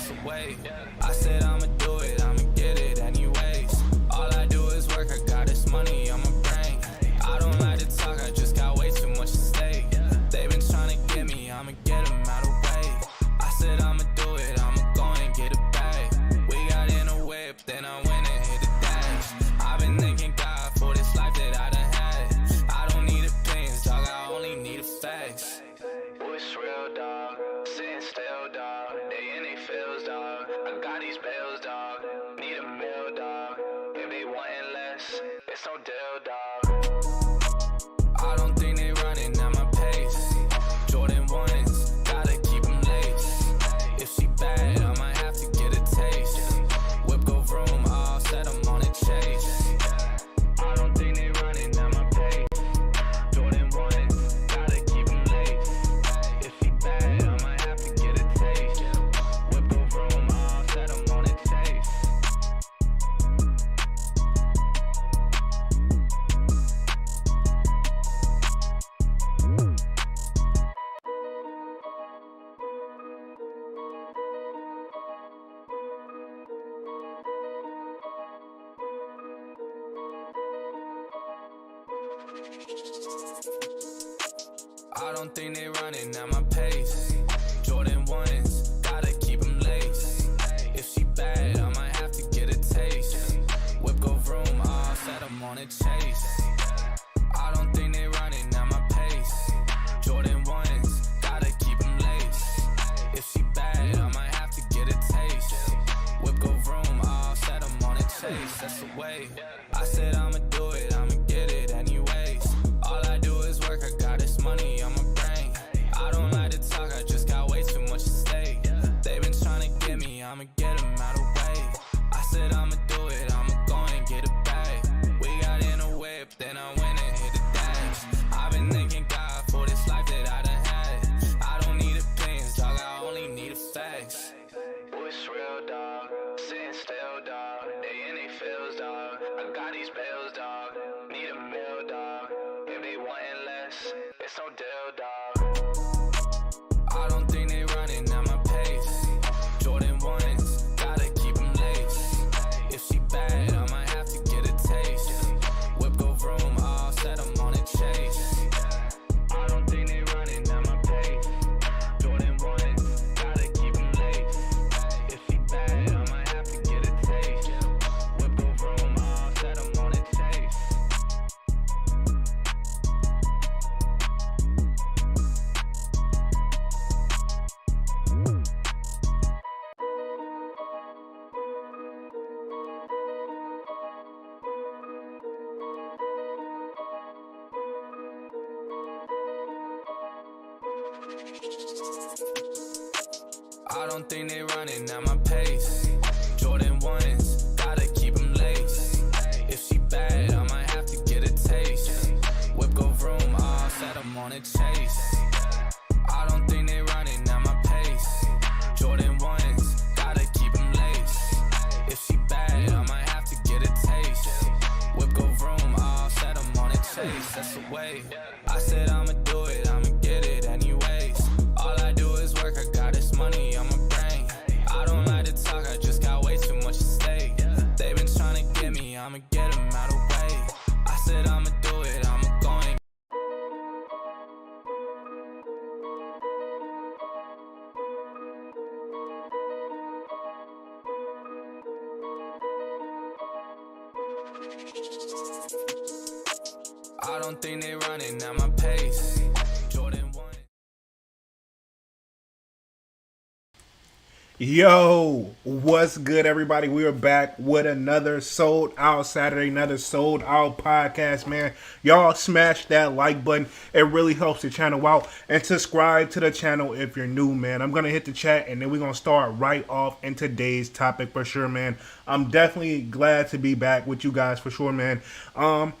that's the way. I said I'ma do it, I'ma get it anyways. All I do is work, I got this money on my brain. I don't like to talk, I just got way too much to say. They been trying to get me, I'ma get them out of the way. I said I'ma do it, I'ma go and get it back. We got in a whip, then I went and hit the dash. I've been thanking God for this life that I done had. I don't need opinions, dog, I only need the facts. It's real, dog, sitting still, dog. They in they feels, dog. I got these bills, dog. Need a meal, dog. If they wantin' less, it's no deal, dog. I don't think they running at my pace. Jordan 1s, gotta keep them laced. If she bad, I might have to get a taste. Whip go vroom, all set, I'm on a chase. I don't think they running at my pace. Jordan 1s, gotta keep them laced. If she bad, I might have to get a taste. Whip go vroom, all set, I'm on a chase. I don't think they running at my pace. Jordan 1s, gotta keep them laced. If she bad, I might have to get a taste. Whip go vroom, all set, I'm on a chase. I don't think they running at my pace. Jordan 1s, gotta keep them laced. If she bad, I might have to get a taste. Whip go vroom, all set, I'm on a chase. That's the way. I said I'ma do it, I'ma get it anyways. All I do is work, I got this money on my brain. I don't like to talk, I just got way too much to say. They been trying to get me, I'ma get them out of the way. I said I'ma do it, I'ma go and get it back. We got in a whip, then I went and hit the dash. I've been thanking God for this life that I done had. I don't need opinions, dog, I only need the facts. It's real, dog, sitting still, dog. They in they feels, dog. I got these bills, dog. Need a meal, dog. If they wantin' less, it's no deal, dog. I don't think they running at my pace. Jordan 1s, gotta keep them laced. If she bad, I might have to get a taste. Whip go vroom, all set, I'm on a chase. I don't think they running at my pace. Jordan 1s, gotta keep them laced. If she bad, I might have to get a taste. Whip go vroom, all set, I'm on a chase. I don't think they running at my pace. Jordan 1s, gotta keep them laced. If she bad, I might have to get a taste. Whip go vroom, all set, I'm on a chase. I don't think they running at my pace. Jordan 1s, gotta keep them laced. If she bad, I might have to get a taste. Whip go vroom, all set, I'm on a chase. That's the way. I said I'ma do it, I'ma get it anyways. All I do is work, I got this money on my brain. I don't like to talk, I just got way too much to say. They been trying to get me, I'ma get them out of the way. I said I'ma do it, I'ma go and I don't think they running at my pace. Jordan 1. Yo, what's good, everybody? We are back with another sold out Saturday, another sold out podcast, man. Y'all smash that like button. It really helps the channel out. And subscribe to the channel if you're new, man. I'm going to hit the chat and then we're going to start right off in today's topic for sure, man. I'm definitely glad to be back with you guys for sure, man.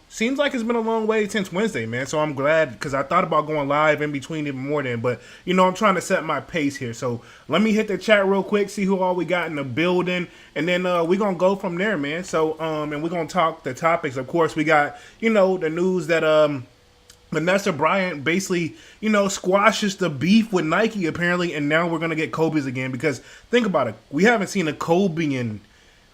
Seems like it's been a long way since Wednesday, man. So I'm glad because I thought about going live in between even more than, but you know, I'm trying to set my pace here. So let me hit the chat real quick, see who all we got in the building, and then we're gonna go from there, man. So and we're gonna talk the topics. Of course, we got, you know, the news that Vanessa Bryant basically, squashes the beef with Nike apparently, and now we're gonna get Kobe's again because think about it, we haven't seen a Kobe in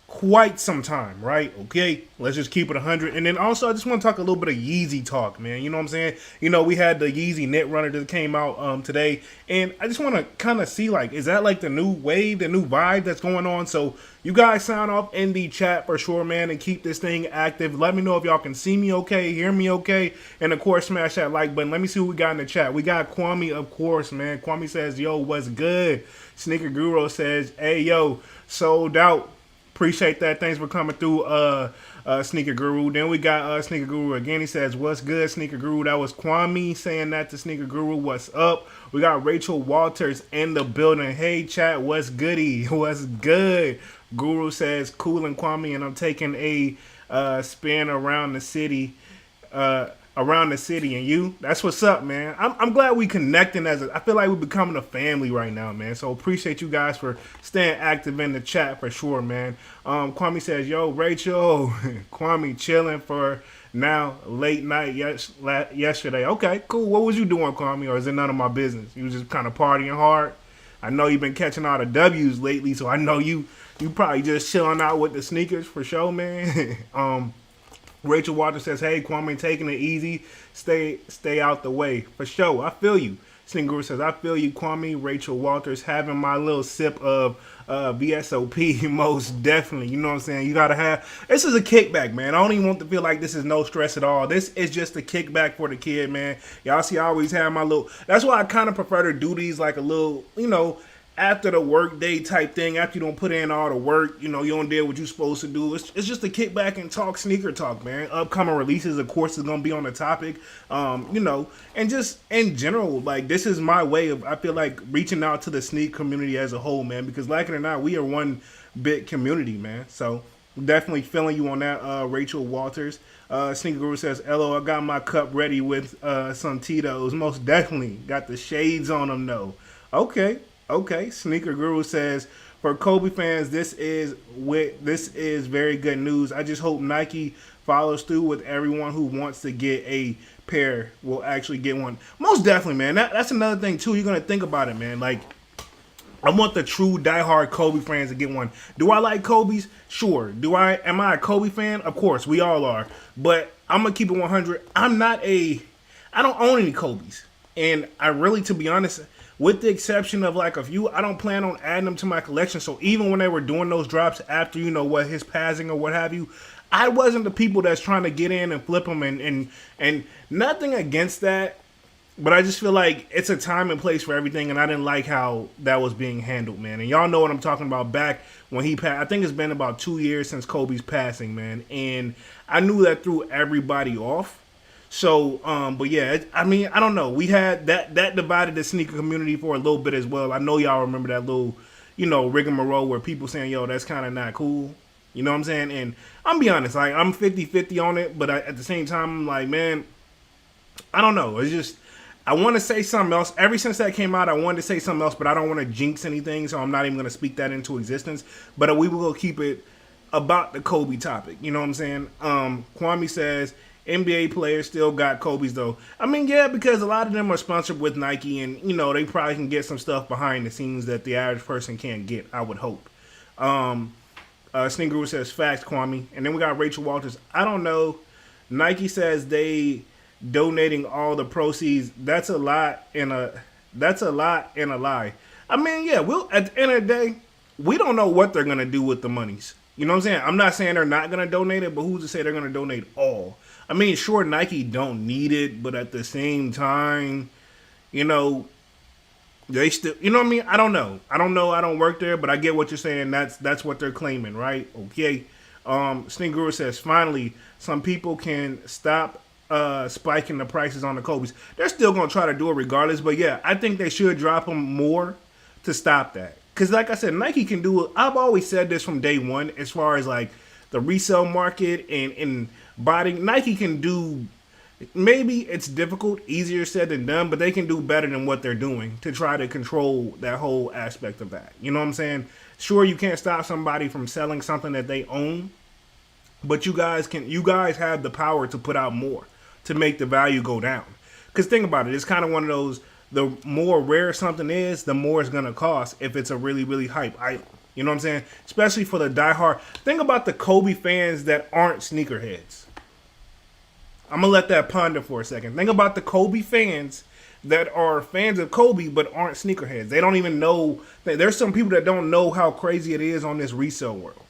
quite some time, right? Okay, let's just keep it 100. And then also, I just want to talk a little bit of Yeezy talk, man. You know what I'm saying? We had the Yeezy Net Runner that came out today, and I just want to kind of see, like, is that like the new wave, the new vibe that's going on? So you guys sign off in the chat for sure, man, and keep this thing active. Let me know if y'all can see me okay, hear me okay, and of course, smash that like button. Let me see what we got in the chat. We got Kwame, of course, man. Kwame says, yo, what's good? Sneaker Guru says, hey, yo, sold out. Appreciate that. Thanks for coming through, Sneaker Guru. Then we got Sneaker Guru again. He says, what's good, Sneaker Guru? That was Kwame saying that to Sneaker Guru. What's up? We got Rachel Walters in the building. Hey, chat, what's goody? What's good? Guru says, cool and Kwame, and I'm taking a spin around the city. And you, that's what's up, man. I'm glad we connecting I feel like we're becoming a family right now, man. So appreciate you guys for staying active in the chat for sure, man. Kwame says, yo, Rachel, Kwame chilling for now, late night yesterday. Okay, cool. What was you doing, Kwame? Or is it none of my business? You was just kind of partying hard. I know you've been catching all the W's lately, so I know you probably just chilling out with the sneakers for sure, man. Rachel Walters says, hey, Kwame, taking it easy. Stay out the way. For sure. I feel you. Sneaker says, I feel you, Kwame. Rachel Walters having my little sip of VSOP, most definitely. You know what I'm saying? You got to have... This is a kickback, man. I don't even want to feel like this is no stress at all. This is just a kickback for the kid, man. Y'all see, I always have my little... That's why I kind of prefer to do these like a little, after the work day type thing, after you don't put in all the work, you don't do what you're supposed to do. It's just a kick back and talk sneaker talk, man. Upcoming releases, of course, is going to be on the topic, and just in general, like, this is my way of, I feel like, reaching out to the sneak community as a whole, man, because like it or not, we are one big community, man. So definitely feeling you on that, Rachel Walters. Sneaker Guru says, hello, I got my cup ready with some Tito's. Most definitely. Got the shades on them, though. Okay, Sneaker Guru says, for Kobe fans, this is very good news. I just hope Nike follows through with everyone who wants to get a pair will actually get one. Most definitely, man. That's another thing, too. You're going to think about it, man. Like, I want the true diehard Kobe fans to get one. Do I like Kobe's? Sure. Am I a Kobe fan? Of course, we all are. But I'm going to keep it 100. I don't own any Kobe's. And I really, to be honest... With the exception of like a few, I don't plan on adding them to my collection. So even when they were doing those drops after, his passing or what have you, I wasn't the people that's trying to get in and flip them and nothing against that. But I just feel like it's a time and place for everything. And I didn't like how that was being handled, man. And y'all know what I'm talking about back when he passed. I think it's been about 2 years since Kobe's passing, man. And I knew that threw everybody off. So, but yeah, I don't know. We had that divided the sneaker community for a little bit as well. I know y'all remember that little, rigmarole where people saying, yo, that's kind of not cool. You know what I'm saying? And I'm be honest, like, I'm 50-50 on it, but at the same time, I'm like, man, I don't know. It's just, I want to say something else. Ever since that came out, I wanted to say something else, but I don't want to jinx anything, so I'm not even going to speak that into existence. But we will keep it about the Kobe topic. You know what I'm saying? Kwame says, NBA players still got Kobe's though. Yeah, because a lot of them are sponsored with Nike, and they probably can get some stuff behind the scenes that the average person can't get. I would hope. Sneaker says facts, Kwame, and then we got Rachel Walters. I don't know. Nike says they donating all the proceeds. That's a lot and a lie. Yeah. We'll at the end of the day, we don't know what they're gonna do with the monies. You know what I'm saying? I'm not saying they're not gonna donate it, but who's to say they're gonna donate all? Sure, Nike don't need it, but at the same time, they still, I don't know. I don't work there, but I get what you're saying. That's what they're claiming, right? Okay. Sneak Guru says, finally, some people can stop spiking the prices on the Kobe's. They're still going to try to do it regardless, but yeah, I think they should drop them more to stop that. Because like I said, Nike can do it. I've always said this from day one as far as like the resale market and buying. Nike can do, maybe it's difficult, easier said than done, but they can do better than what they're doing to try to control that whole aspect of that. You know what I'm saying? Sure, you can't stop somebody from selling something that they own, but you guys have the power to put out more to make the value go down. Because think about it, it's kind of one of those, the more rare something is, the more it's going to cost if it's a really, really hype item. You know what I'm saying? Especially for the diehard. Think about the Kobe fans that aren't sneakerheads. I'm going to let that ponder for a second. Think about the Kobe fans that are fans of Kobe but aren't sneakerheads. They don't even know. There's some people that don't know how crazy it is on this resale world.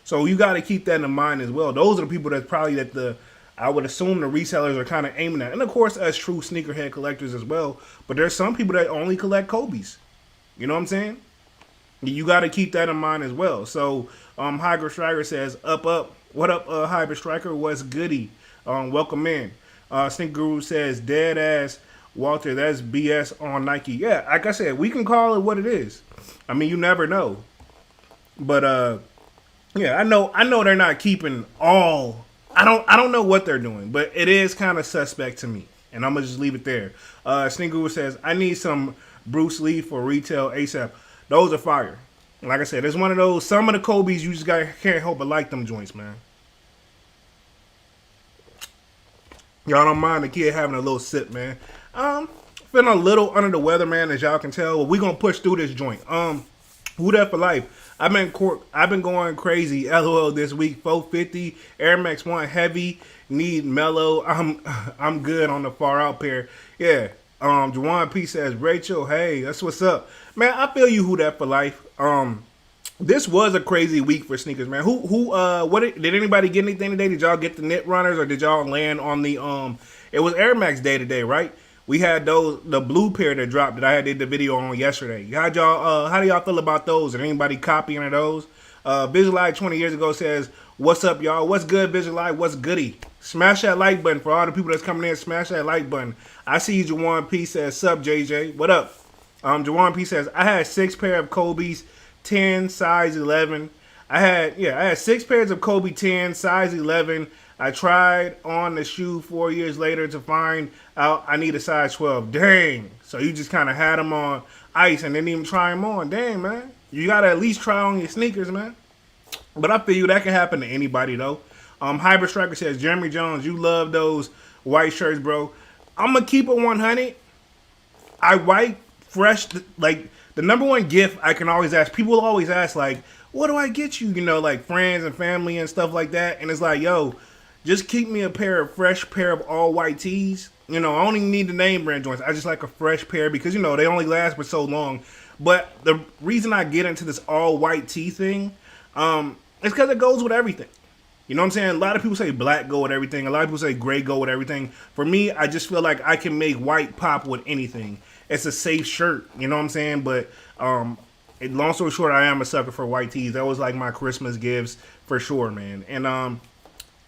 So you got to keep that in mind as well. Those are the people that probably I would assume the resellers are kind of aiming at. And of course, us true sneakerhead collectors as well. But there's some people that only collect Kobe's. You know what I'm saying? You got to keep that in mind as well. So, Hybrid Striker says, up. What up, Hybrid Striker? What's goody? Welcome in. Sneak Guru says, dead ass Walter, that's BS on Nike. Yeah, like I said, we can call it what it is. I mean, you never know. But, yeah, I know they're not keeping all. I don't know what they're doing, but it is kind of suspect to me. And I'm going to just leave it there. Sneak Guru says, I need some Bruce Lee for retail ASAP. Those are fire. Like I said, it's one of those, some of the Kobe's, you just can't help but like them joints, man. Y'all don't mind the kid having a little sip, man. Feeling a little under the weather, man, as y'all can tell. But we gonna push through this joint. Who that for life? I've been going crazy. LOL this week. 450 Air Max 1 heavy. Need mellow. I'm good on the far out pair. Yeah. Juwan P says, Rachel, hey, that's what's up. Man, I feel you, who that for life. This was a crazy week for sneakers, man. Did anybody get anything today? Did y'all get the knit runners or did y'all land on the, it was Air Max day today, right? We had the blue pair that dropped that I did the video on yesterday. How do y'all feel about those? Did anybody copy any of those? VisualEye 20 years ago says, what's up, y'all? What's good, VisualEye? What's goody? Smash that like button for all the people that's coming in. Smash that like button. I see Jawan P says, sup, JJ. What up? Jawan P says, I had 6 pair of Kobe's 10, size 11. I had 6 pairs of Kobe 10, size 11. I tried on the shoe 4 years later to find out I need a size 12. Dang. So you just kind of had them on ice and didn't even try them on. Dang, man. You got to at least try on your sneakers, man. But I feel you, that can happen to anybody, though. Hybrid Striker says, Jeremy Jones, you love those white shirts, bro. I'm going to keep it 100. I white, fresh, like, the number one gift I can always ask, people always ask, like, what do I get you? You know, like, friends and family and stuff like that. And it's like, yo, just keep me a fresh pair of all white tees. You know, I don't even need the name brand joints. I just like a fresh pair because, you know, they only last for so long. But the reason I get into this all white tee thing, is because it goes with everything. You know what I'm saying? A lot of people say black go with everything. A lot of people say gray go with everything. For me, I just feel like I can make white pop with anything. It's a safe shirt. You know what I'm saying? But long story short, I am a sucker for white tees. That was like my Christmas gifts for sure, man. And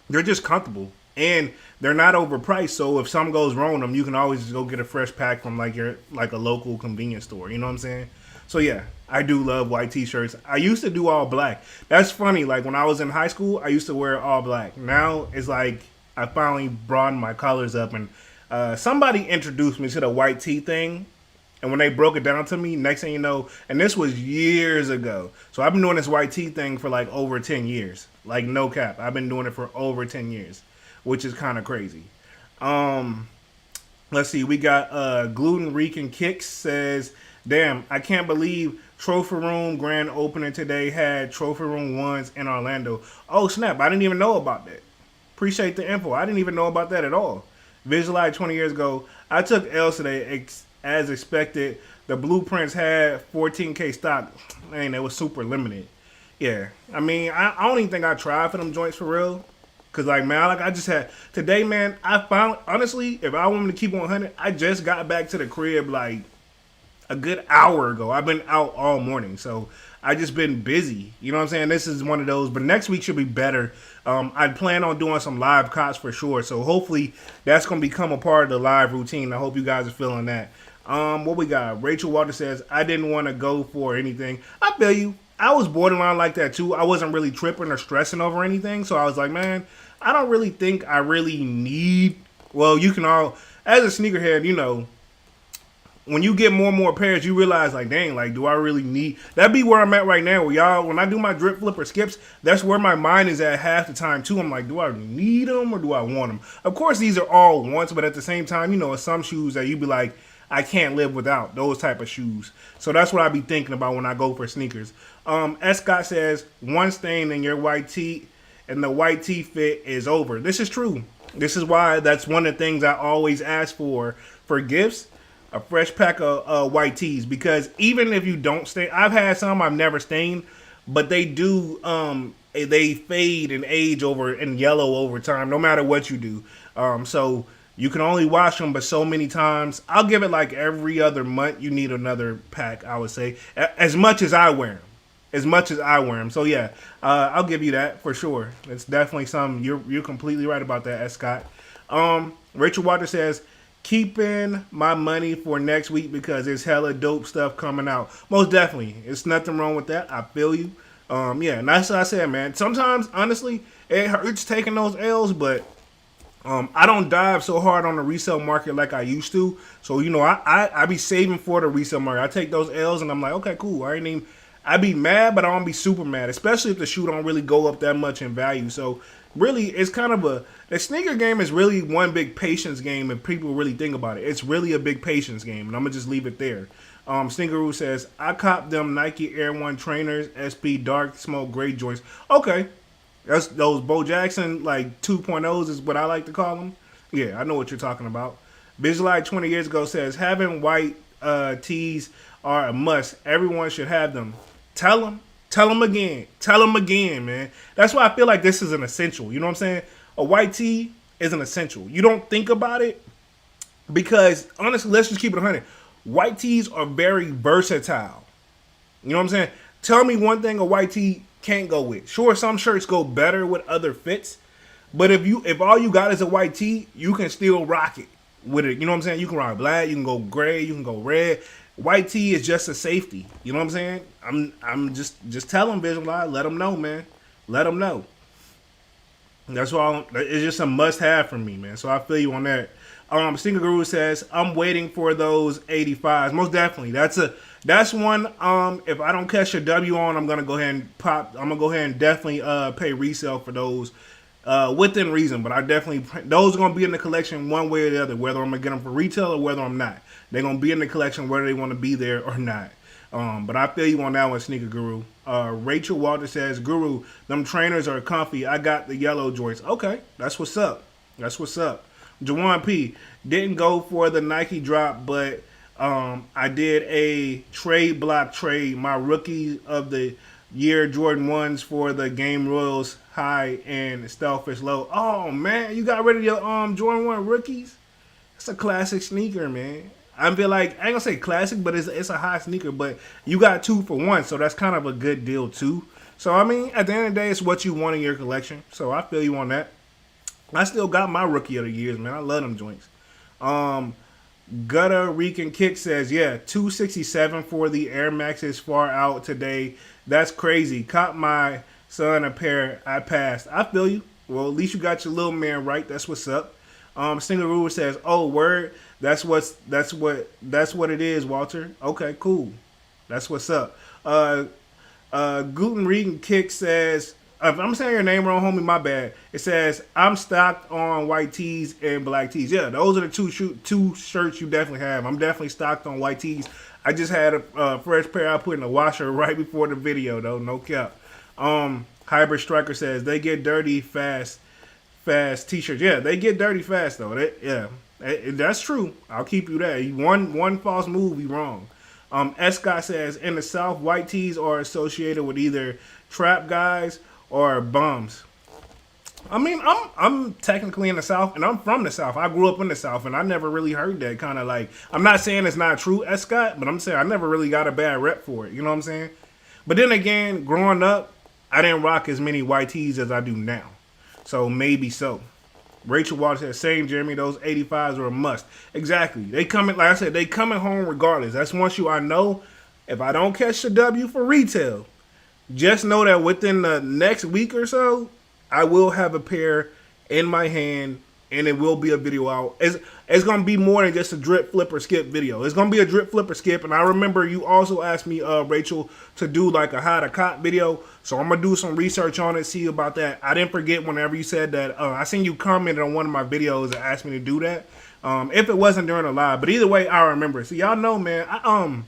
they're just comfortable. And they're not overpriced. So if something goes wrong with them, you can always just go get a fresh pack from like a local convenience store. You know what I'm saying? So yeah, I do love white t-shirts. I used to do all black. That's funny. Like when I was in high school, I used to wear all black. Now it's like I finally broadened my colors up, and somebody introduced me to the white tee thing. And when they broke it down to me, next thing you know, and this was years ago. So I've been doing this white tee thing for like over 10 years. Like no cap. I've been doing it for over 10 years, which is kind of crazy. Let's see. We got Gluten Rican Kicks says, damn, I can't believe Trophy Room grand opening today had Trophy Room 1s in Orlando. Oh, snap. I didn't even know about that. Appreciate the info. I didn't even know about that at all. VisualEye 20 years ago. I took L's today as expected. The blueprints had 14K stock. Man, that was super limited. Yeah. I mean, I don't even think I tried for them joints for real. Because, like, man, like I just had... Today, man, I found... Honestly, if I wanted to keep 100, I just got back to the crib, like, a good hour ago. I've been out all morning, so I just been busy. You know what I'm saying? This is one of those, but next week should be better. I plan on doing some live cots for sure, so hopefully that's going to become a part of the live routine. I hope you guys are feeling that. What we got? Rachel Walter says, I didn't want to go for anything. I feel you. I was borderline like that too. I wasn't really tripping or stressing over anything, so I was like, man, I don't really think I really need... Well, you can all... As a sneakerhead, you know... when you get more and more pairs, you realize, like, dang, like, do I really need... That'd be where I'm at right now. Y'all, when I do my drip flipper skips, that's where my mind is at half the time, too. I'm like, do I need them or do I want them? Of course, these are all wants, but at the same time, you know, it's some shoes that you be like, I can't live without those type of shoes. So that's what I be thinking about when I go for sneakers. S. Scott says, one stain in your white tee and the white tee fit is over. This is true. This is why that's one of the things I always ask for gifts. A fresh pack of white tees, because even if you don't stain, I've had some I've never stained, but they do they fade and age over and yellow over time, no matter what you do. So you can only wash them but so many times. I'll give it like every other month. You need another pack, I would say, as much as I wear them. So yeah, I'll give you that for sure. It's definitely something. You're completely right about that, S. Scott. Rachel Waters says, keeping my money for next week because there's hella dope stuff coming out. Most definitely. It's nothing wrong with that. I feel you. Yeah, and that's what I said, man. Sometimes, honestly, it hurts taking those L's, but I don't dive so hard on the resale market like I used to. So, you know, I be saving for the resale market. I take those L's and I'm like, okay, cool. I be mad, but I don't be super mad, especially if the shoe don't really go up that much in value. So, really, it's kind of the sneaker game is really one big patience game if people really think about it. It's really a big patience game, and I'm going to just leave it there. Sneakeroo says, I copped them Nike Air One trainers, SP Dark Smoke Gray joints. Okay. That's those Bo Jackson, like, 2.0s is what I like to call them. Yeah, I know what you're talking about. Visualize 20 years ago says, having white tees are a must. Everyone should have them. Tell them again, man. That's why I feel like this is an essential. You know what I'm saying? A white tee is an essential. You don't think about it because, honestly, let's just keep it 100. White tees are very versatile. You know what I'm saying? Tell me one thing a white tee can't go with. Sure, some shirts go better with other fits, but if all you got is a white tee, you can still rock it with it. You know what I'm saying? You can rock black, you can go gray, you can go red. White tee is just a safety. You know what I'm saying? I'm just tell them, Visualize. Let them know, man. Let them know. That's why it's just a must-have for me, man. So I feel you on that. Sneaker Guru says, I'm waiting for those 85s. Most definitely. That's one. If I don't catch a W on, I'm gonna go ahead and pop. I'm gonna go ahead and definitely pay resale for those within reason. But I definitely, those are gonna be in the collection one way or the other. Whether I'm gonna get them for retail or whether I'm not, they're gonna be in the collection whether they want to be there or not. But I feel you on that one, Sneaker Guru. Rachel Walter says, Guru, them trainers are comfy. I got the yellow joints. Okay, that's what's up. That's what's up. Jawan P. Didn't go for the Nike drop, but I did a trade block trade. My rookie of the year Jordan 1s for the Game Royals high and Stealthfish low. Oh, man, you got rid of your Jordan 1 rookies? It's a classic sneaker, man. I feel like, I ain't gonna say classic, but it's a high sneaker, but you got 2 for 1, so that's kind of a good deal too. So, I mean, at the end of the day, it's what you want in your collection. So, I feel you on that. I still got my rookie of the years, man. I love them joints. Gutter Rican Kick says, yeah, 267 for the Air Maxes far out today. That's crazy. Caught my son a pair. I passed. I feel you. Well, at least you got your little man right. That's what's up. Stinger Rule says, oh, word. That's what it is, Walter. Okay, cool. That's what's up. Guten Regan Kick says, if I'm saying your name wrong, homie, my bad. It says, I'm stocked on white tees and black tees. Yeah, those are the two shirts you definitely have. I'm definitely stocked on white tees. I just had a fresh pair I put in the washer right before the video, though. No cap. Hybrid Striker says, they get dirty fast t-shirts. Yeah, they get dirty fast, though. That's true. I'll keep you there. One false move, you wrong. S. Scott says, in the South, white tees are associated with either trap guys or bums. I mean, I'm technically in the South, and I'm from the South. I grew up in the South, and I never really heard that kind of like. I'm not saying it's not true, S. Scott, but I'm saying I never really got a bad rep for it. You know what I'm saying? But then again, growing up, I didn't rock as many white tees as I do now. So maybe so. Rachel Waters said, same, Jeremy, those 85s are a must. Exactly. They coming, like I said, they coming home regardless. That's one shoe I know. If I don't catch the W for retail, just know that within the next week or so, I will have a pair in my hand and it will be a video out. It's gonna be more than just a drip, flip, or skip video. It's gonna be a drip, flip, or skip. And I remember you also asked me, Rachel, to do like a how to cop video. So I'm gonna do some research on it, see about that. I didn't forget whenever you said that. I seen you commented on one of my videos and asked me to do that. If it wasn't during a live, but either way, I remember. So y'all know, man.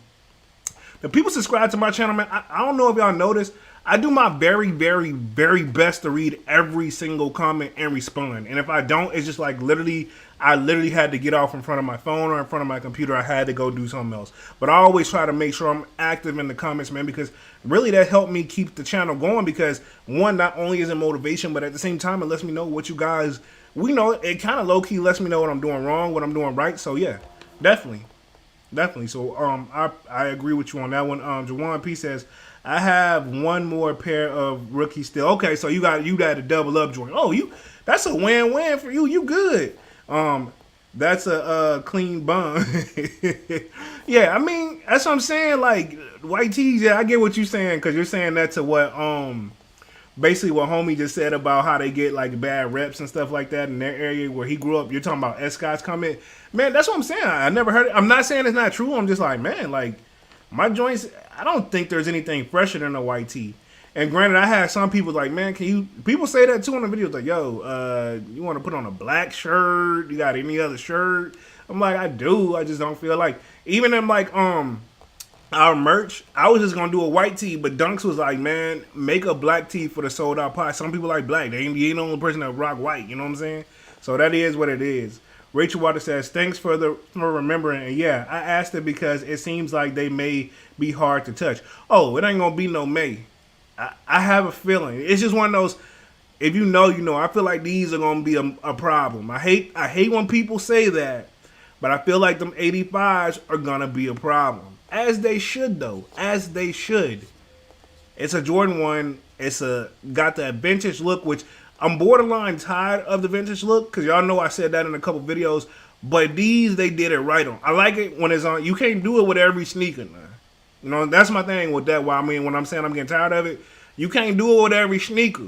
The people subscribe to my channel, man. I don't know if y'all noticed. I do my very, very, very best to read every single comment and respond. And if I don't, it's just like I literally had to get off in front of my phone or in front of my computer. I had to go do something else. But I always try to make sure I'm active in the comments, man, because really that helped me keep the channel going. Because one, not only is it motivation, but at the same time, it lets me know what you guys, it kind of low key lets me know what I'm doing wrong, what I'm doing right. So yeah, definitely. So I agree with you on that one. Jawan P says, I have one more pair of rookies still. Okay, so you got to double up, Jordan. Oh, that's a win-win for you. You good. That's a clean bum. Yeah, I mean, that's what I'm saying. Like, white tees, yeah, I get what you're saying, because you're saying that to what basically what homie just said about how they get like bad reps and stuff like that in their area where he grew up. You're talking about S. Scott's comment. Man, that's what I'm saying. I never heard it. I'm not saying it's not true. I'm just like, man, like, my joints, I don't think there's anything fresher than a white tee. And granted, I had some people like, man, people say that too in the videos, like, yo, you want to put on a black shirt? You got any other shirt? I'm like, I do. I just don't feel like, even in like, our merch, I was just going to do a white tee, but Dunks was like, man, make a black tee for the sold out pie. Some people like black. They ain't the only person that rock white, you know what I'm saying? So that is what it is. Rachel Water says, thanks for remembering. And yeah, I asked it because it seems like they may be hard to touch. Oh, it ain't going to be no May. I have a feeling. It's just one of those, if you know, you know. I feel like these are going to be a problem. I hate when people say that, but I feel like them 85s are going to be a problem. As they should, though. As they should. It's a Jordan 1. It's got that vintage look, which I'm borderline tired of the vintage look, because y'all know I said that in a couple videos. But these, they did it right on. I like it when it's on. You can't do it with every sneaker now. You know, that's my thing with that. Why I mean, when I'm saying I'm getting tired of it, you can't do it with every sneaker.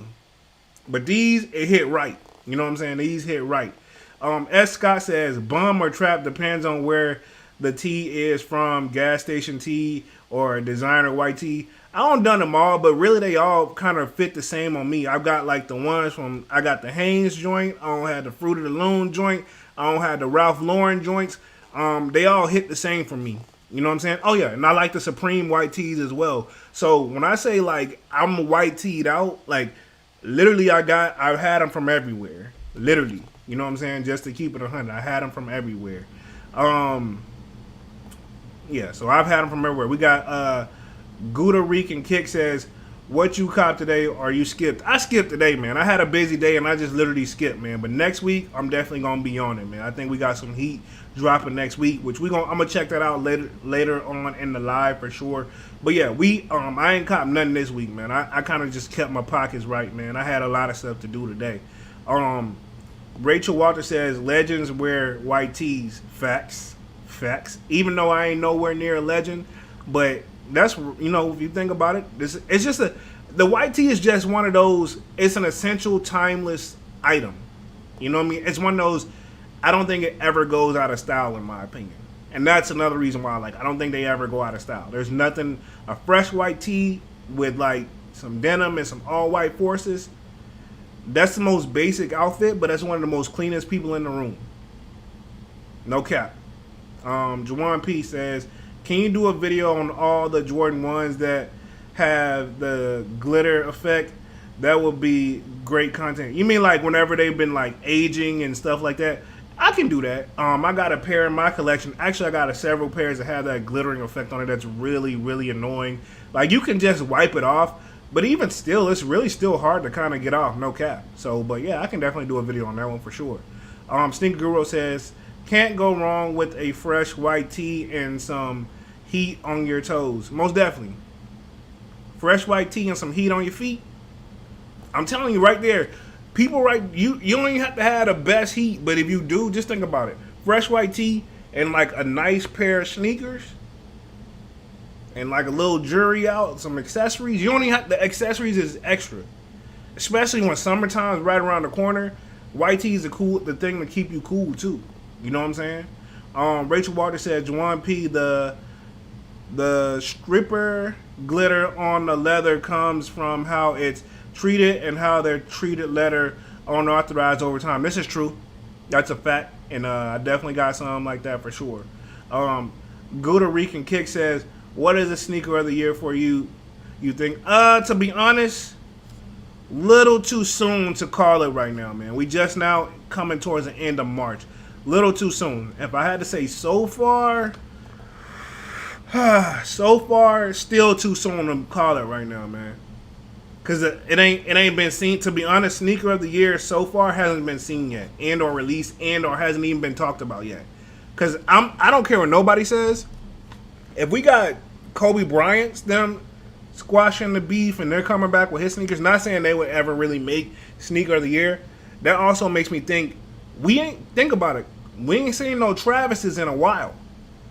But these, it hit right. You know what I'm saying? These hit right. S. Scott says, bum or trap depends on where the tee is from, gas station tee or designer white tee. I don't done them all, but really they all kind of fit the same on me. I've got like the ones from, I got the Hanes joint. I don't have the Fruit of the Loom joint. I don't have the Ralph Lauren joints. They all hit the same for me. You know what I'm saying? Oh yeah, and I like the Supreme white tees as well. So when I say like I'm white teed out, like literally I've had them from everywhere. Literally. You know what I'm saying? Just to keep it 100. I had them from everywhere. Yeah, so I've had them from everywhere. We got Gouda Rican Kick says, what you cop today or you skipped? I skipped today, man. I had a busy day and I just literally skipped, man. But next week, I'm definitely going to be on it, man. I think we got some heat dropping next week, which I'm going to check that out later on in the live for sure. But yeah, I ain't cop nothing this week, man. I kind of just kept my pockets right, man. I had a lot of stuff to do today. Rachel Walter says, legends wear white tees. Facts. Even though I ain't nowhere near a legend, but that's, you know, if you think about it, it's just the white tee is just one of those, it's an essential, timeless item. You know what I mean? It's one of those, I don't think it ever goes out of style in my opinion. And that's another reason why I don't think they ever go out of style. There's nothing, a fresh white tee with like some denim and some all white forces, that's the most basic outfit, but that's one of the most cleanest people in the room. No cap. Jawan P says, can you do a video on all the Jordan 1s that have the glitter effect? That would be great content. You mean like whenever they've been like aging and stuff like that? I can do that. I got a pair in my collection. Actually, I got several pairs that have that glittering effect on it that's really, really annoying. Like you can just wipe it off, but even still, it's really still hard to kind of get off, no cap. So, but yeah, I can definitely do a video on that one for sure. Sneaker Guru says, can't go wrong with a fresh white tee and some heat on your toes. Most definitely. Fresh white tee and some heat on your feet. I'm telling you right there, people you don't even have to have the best heat, but if you do, just think about it. Fresh white tee and like a nice pair of sneakers and like a little jewelry out, some accessories. You don't even have, the accessories is extra. Especially when summertime is right around the corner. YT is the thing to keep you cool too. You know what I'm saying? Rachel Walter said, Juwan P, the stripper glitter on the leather comes from how it's treated and how they're treated leather unauthorized over time. This is true. That's a fact. And I definitely got something like that for sure. Gouda Rican Kick says, what is the sneaker of the year for you? You think? To be honest, little too soon to call it right now, man. We just now coming towards the end of March. Little too soon. If I had to say so far, still too soon to call it right now, man. Cause it ain't been seen. To be honest, sneaker of the year so far hasn't been seen yet, and or released, and or hasn't even been talked about yet. Cause I don't care what nobody says. If we got Kobe Bryant's them squashing the beef and they're coming back with his sneakers, not saying they would ever really make sneaker of the year. That also makes me think think about it. We ain't seen no Travis's in a while.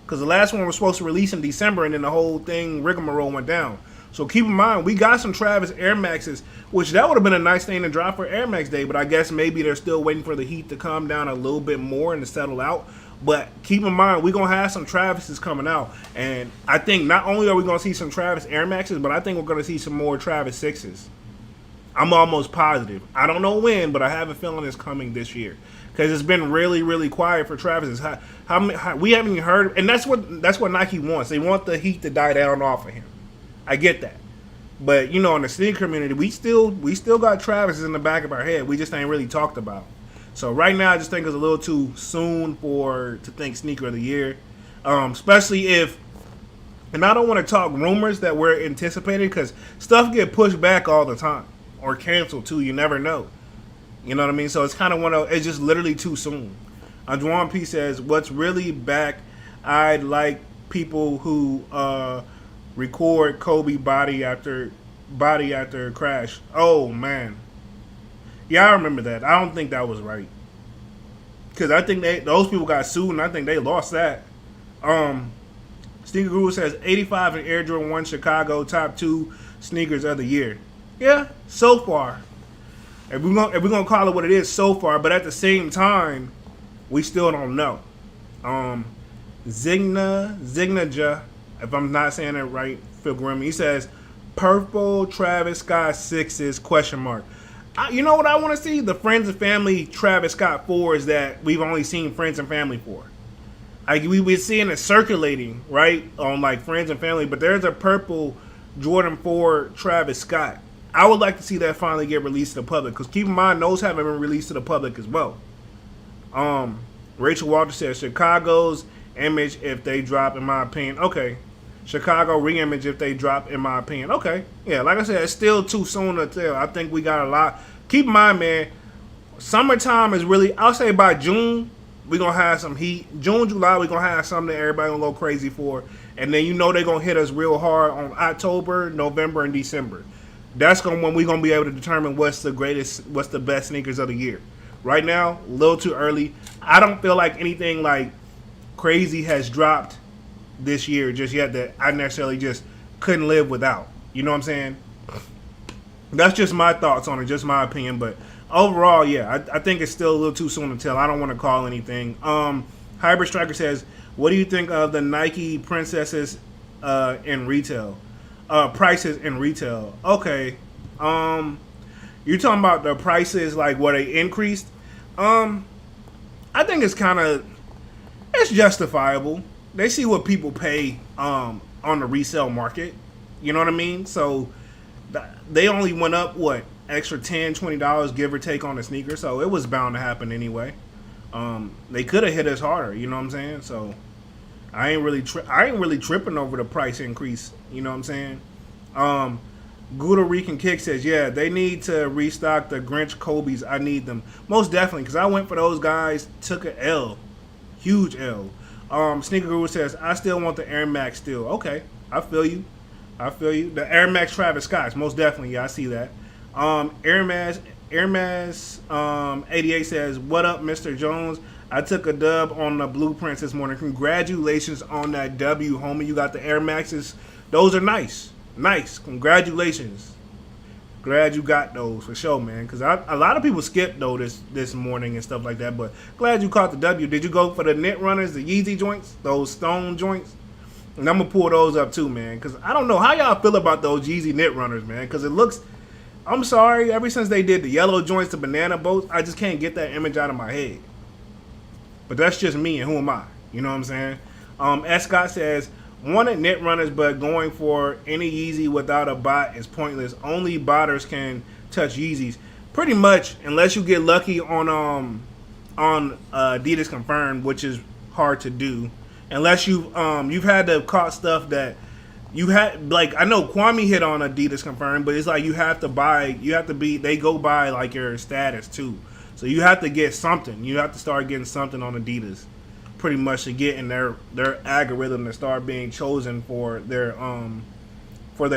Cause the last one was supposed to release in December, and then the whole thing rigmarole went down. So keep in mind, we got some Travis Air Maxes, which that would have been a nice thing to drop for Air Max Day, but I guess maybe they're still waiting for the heat to calm down a little bit more and to settle out. But keep in mind, we're going to have some Travises coming out. And I think not only are we going to see some Travis Air Maxes, but I think we're going to see some more Travis 6s. I'm almost positive. I don't know when, but I have a feeling it's coming this year. Because it's been really, really quiet for Travis's. How we haven't even heard, and that's what Nike wants. They want the heat to die down off of him. I get that, but you know, in the sneaker community, we still got Travis in the back of our head. We just ain't really talked about. So right now, I just think it's a little too soon to think sneaker of the year, especially if. And I don't want to talk rumors that we're anticipating because stuff get pushed back all the time or canceled too. You never know. You know what I mean? So it's kind of it's just literally too soon. Juwan P says, "What's really back? I'd like people who." Record Kobe body after crash. Oh man, yeah, I remember that. I don't think that was right because I think those people got sued and I think they lost that. Sneaker Guru says 85 and Air Jordan 1 Chicago top 2 sneakers of the year. Yeah, so far. If we're gonna call it what it is so far, but at the same time, we still don't know. Zignaja. If I'm not saying it right, Phil Grimm. He says, purple Travis Scott 6s, ? You know what I want to see? The Friends and Family Travis Scott 4s that we've only seen Friends and Family for. We're seeing it circulating, right, on like Friends and Family, but there's a purple Jordan 4 Travis Scott. I would like to see that finally get released to the public, because keep in mind, those haven't been released to the public as well. Rachel Walter says, Chicago's image if they drop, in my opinion. Okay. Chicago re-image if they drop, in my opinion. Okay. Yeah, like I said, it's still too soon to tell. I think we got a lot. Keep in mind, man, summertime is really, I'll say by June, we're going to have some heat. June, July, we're going to have something that everybody going to go crazy for. And then you know they're going to hit us real hard on October, November, and December. That's when we're going to be able to determine what's the best sneakers of the year. Right now, a little too early. I don't feel like anything like crazy has dropped this year just yet that I necessarily just couldn't live without. You know what I'm saying? That's just my thoughts on it, just my opinion. But overall, yeah, I think it's still a little too soon to tell. I don't want to call anything. Hybrid Striker says, what do you think of the Nike Princesses in retail? Prices in retail. Okay. You're talking about the prices, like what they increased? I think it's justifiable. They see what people pay on the resale market. You know what I mean? So they only went up, extra $10, $20, give or take on the sneaker. So it was bound to happen anyway. They could have hit us harder. You know what I'm saying? So I ain't really tripping over the price increase. You know what I'm saying? Gouda Rican Kick says, yeah, they need to restock the Grinch Kobe's. I need them. Most definitely, because I went for those guys, took an L. Huge L. Sneaker Guru says, I still want the Air Max still. Okay, I feel you. The Air Max Travis Scott's, most definitely. Yeah, I see that. Air Max 88 says, what up, Mr. Jones? I took a dub on the Blueprints this morning. Congratulations on that W, homie. You got the Air Maxes. Those are nice. Nice. Congratulations. glad you got those for sure, man. Because a lot of people skipped though this morning and stuff like that. But glad you caught the W. Did you go for the knit runners, the Yeezy joints, those stone joints? And I'm gonna pull those up too, man. Because I don't know how y'all feel about those Yeezy knit runners, man. Because it looks, I'm sorry, ever since they did the yellow joints, the banana boats, I just can't get that image out of my head. But that's just me, and who am I? You know what I'm saying? S. Scott says, wanted knit runners, but going for any Yeezy without a bot is pointless. Only botters can touch Yeezys. Pretty much, unless you get lucky on Adidas Confirmed, which is hard to do. Unless you've had to caught stuff that you had, like, I know Kwame hit on Adidas Confirmed, but it's like they go by like your status too. So you have to get something. You have to start getting something on Adidas, pretty much, to get in their algorithm to start being chosen for their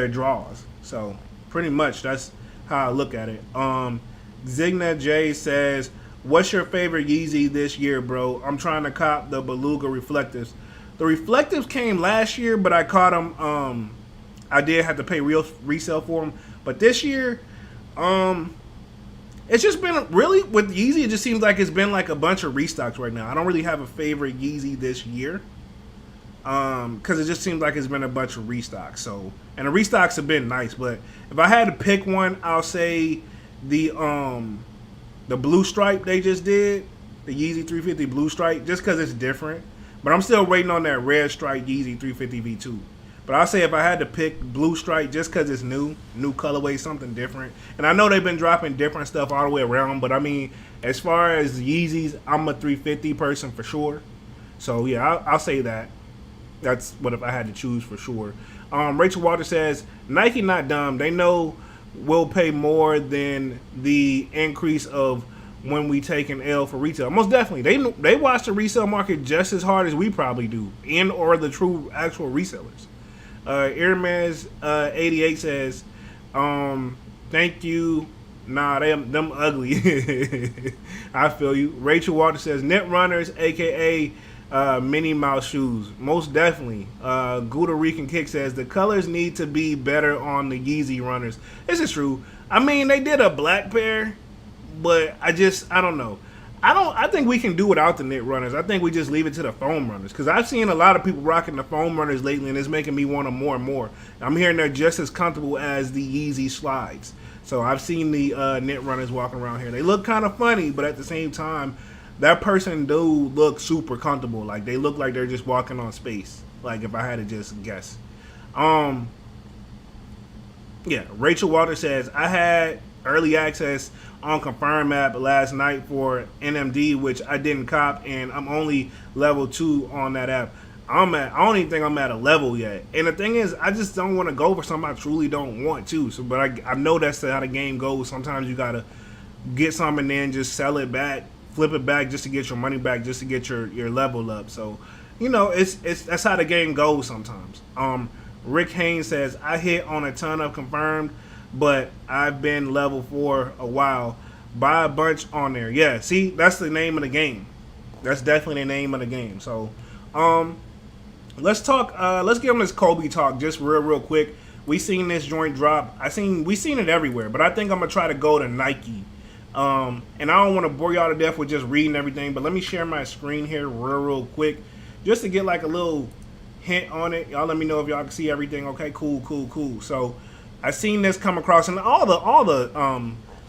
draws. So pretty much that's how I look at it. Zigna J says, what's your favorite Yeezy this year, bro? I'm trying to cop the Beluga Reflectives. The Reflectives came last year, but I caught them. I did have to pay resale for them. But this year, it's just been really, with Yeezy, it just seems like it's been like a bunch of restocks right now. I don't really have a favorite Yeezy this year. Because it just seems like it's been a bunch of restocks. So, and the restocks have been nice. But if I had to pick one, I'll say the blue stripe they just did. The Yeezy 350 blue stripe, just because it's different. But I'm still waiting on that red stripe Yeezy 350 V2. But I'll say if I had to pick blue stripe, just because it's new colorway, something different. And I know they've been dropping different stuff all the way around. But I mean, as far as Yeezys, I'm a 350 person for sure. So yeah, I'll say that. That's what if I had to choose for sure. Rachel Walter says, Nike not dumb. They know we'll pay more than the increase of when we take an L for retail. Most definitely. They watch the resale market just as hard as we probably do, or the true actual resellers. Irmez 88 says, thank you. Nah, them ugly. I feel you. Rachel Walter says, knit runners, aka Minnie Mouse shoes. Most definitely. Gouda Rican Kick says, the colors need to be better on the Yeezy runners. This is true. I mean, they did a black pair, but I don't know. I think we can do without the knit runners. I think we just leave it to the foam runners, because I've seen a lot of people rocking the foam runners lately, and it's making me want them more and more. I'm hearing they're just as comfortable as the Yeezy slides. So I've seen the knit runners walking around here. They look kind of funny, but at the same time, that person do look super comfortable. Like, they look like they're just walking on space. Like, if I had to just guess. Yeah, Rachel Walter says, I had early access on Confirm app last night for NMD, which I didn't cop, and I'm only level 2 on that app. I don't even think I'm at a level yet. And the thing is, I just don't want to go for something I truly don't want to. So, but I know that's how the game goes. Sometimes you got to get something and then just sell it back, flip it back just to get your money back, just to get your level up. So, you know, it's that's how the game goes sometimes. Rick Haynes says, I hit on a ton of Confirmed, but I've been level 4 a while. Buy a bunch on there. Yeah, see, that's the name of the game. That's definitely the name of the game. So, let's talk. Let's give them this Kobe talk just real quick. We seen this joint drop. We seen it everywhere, but I think I'm gonna try to go to Nike. And I don't want to bore y'all to death with just reading everything, but let me share my screen here real quick, just to get like a little hint on it. Y'all let me know if y'all can see everything. Okay, cool. So I seen this come across, and all the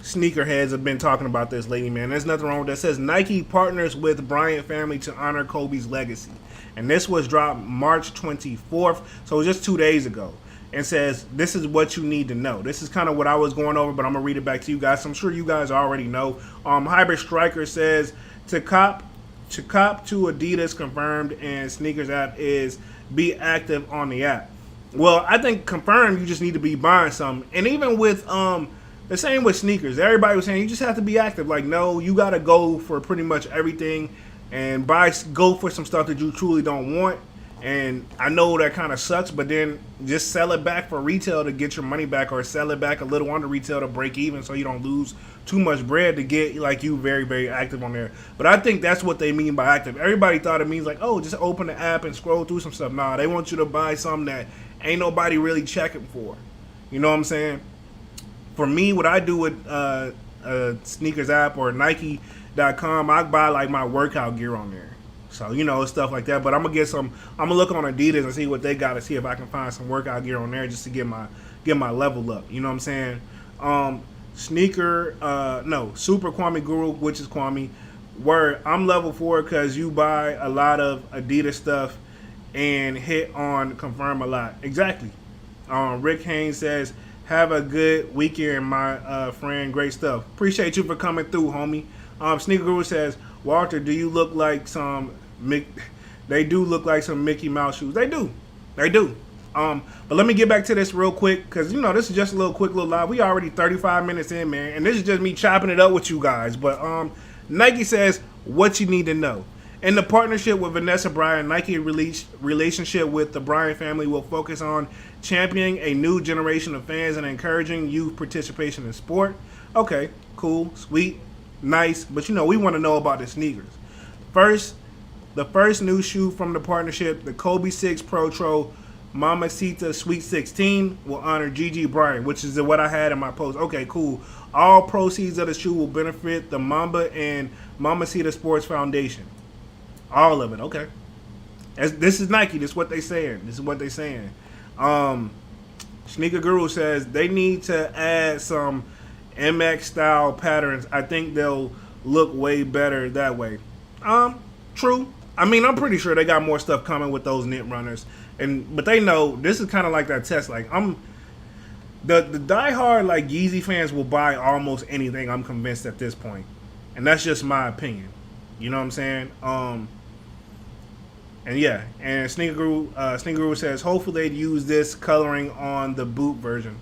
sneakerheads have been talking about this lately, man. There's nothing wrong with that. It says Nike partners with Bryant family to honor Kobe's legacy. And this was dropped March 24th, so just 2 days ago. And says, this is what you need to know. This is kind of what I was going over, but I'm going to read it back to you guys. I'm sure you guys already know. Hybrid Striker says, to cop to Adidas Confirmed and Sneakers app is be active on the app. Well, I think Confirmed, you just need to be buying something. And even with the same with sneakers, everybody was saying you just have to be active. Like, no, you got to go for pretty much everything and go for some stuff that you truly don't want. And I know that kind of sucks, but then just sell it back for retail to get your money back, or sell it back a little under retail to break even so you don't lose too much bread to get like you very, very active on there. But I think that's what they mean by active. Everybody thought it means like, oh, just open the app and scroll through some stuff. Nah, they want you to buy something that ain't nobody really checking for. You know what I'm saying? For me, what I do with sneakers app or Nike.com, I buy like my workout gear on there. So, stuff like that. But I'm gonna look on Adidas and see what they got to see if I can find some workout gear on there just to get my level up. You know what I'm saying? Super Kwame Guru, which is Kwame, where I'm level 4 because you buy a lot of Adidas stuff and hit on confirm a lot. Exactly. Rick Haynes says, have a good weekend, my friend. Great stuff. Appreciate you for coming through, homie. Sneaker Guru says, Walter, do you look like some they do look like some Mickey Mouse shoes. They do. But let me get back to this real quick because, this is just a quick little live. We already 35 minutes in, man. And this is just me chopping it up with you guys. But Nike says what you need to know. In the partnership with Vanessa Bryant, Nike relationship with the Bryant family will focus on championing a new generation of fans and encouraging youth participation in sport. Okay, cool, sweet, nice. But, we want to know about the sneakers. The first new shoe from the partnership, the Kobe 6 Pro Tro Mamacita Sweet 16, will honor Gigi Bryant, which is what I had in my post. Okay, cool. All proceeds of the shoe will benefit the Mamba and Mamacita Sports Foundation. All of it, okay. This is Nike. This is what they saying. Sneaker Guru says they need to add some MX style patterns. I think they'll look way better that way. True. I mean, I'm pretty sure they got more stuff coming with those knit runners, but they know this is kind of like that test. Like the diehard like Yeezy fans will buy almost anything. I'm convinced at this point, and that's just my opinion. You know what I'm saying? And Sneaker Guru says hopefully they'd use this coloring on the boot version.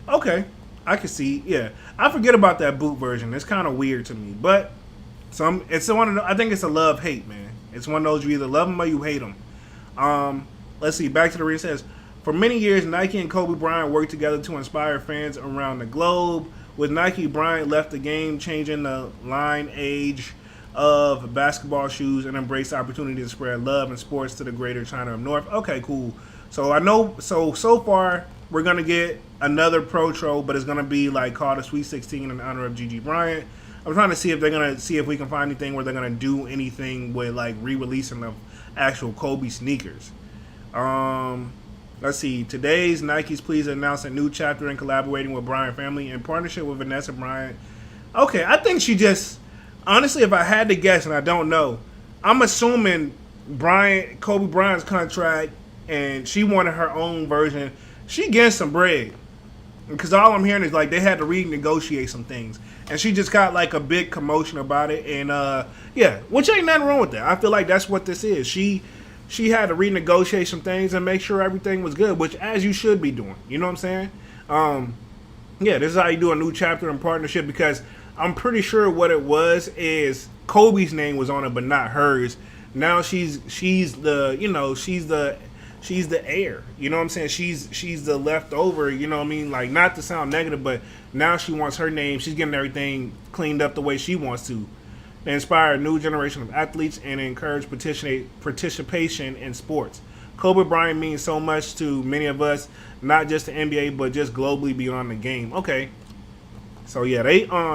Okay, I can see. Yeah, I forget about that boot version. It's kind of weird to me, but I think it's a love-hate, man. It's one of those you either love them or you hate them. Let's see. Back to the read. It says, for many years, Nike and Kobe Bryant worked together to inspire fans around the globe. With Nike, Bryant left the game, changing the line age of basketball shoes and embraced the opportunity to spread love and sports to the greater China of North. Okay, cool. So I know. So far, we're gonna get another Pro Tro, but it's gonna be like called a Sweet 16 in honor of Gigi Bryant. I'm trying to see if we can find anything where they're gonna do anything with like re-releasing of actual Kobe sneakers. Let's see. Today's Nike's pleased to announce a new chapter in collaborating with Bryant family in partnership with Vanessa Bryant. Okay, I think she just honestly, if I had to guess, and I don't know, I'm assuming Kobe Bryant's contract, and she wanted her own version. She getting some bread. Because all I'm hearing is like they had to renegotiate some things, and she just got like a big commotion about it, and which ain't nothing wrong with that. I feel like that's what this is. She had to renegotiate some things and make sure everything was good, which as you should be doing. You know what I'm saying? This is how you do a new chapter in partnership, because I'm pretty sure what it was is Kobe's name was on it, but not hers. Now she's the heir. You know what I'm saying? She's the leftover, you know what I mean? Like, not to sound negative, but now she wants her name. She's getting everything cleaned up the way she wants to inspire a new generation of athletes and encourage participation in sports. Kobe Bryant means so much to many of us, not just the NBA, but just globally beyond the game. Okay. So yeah,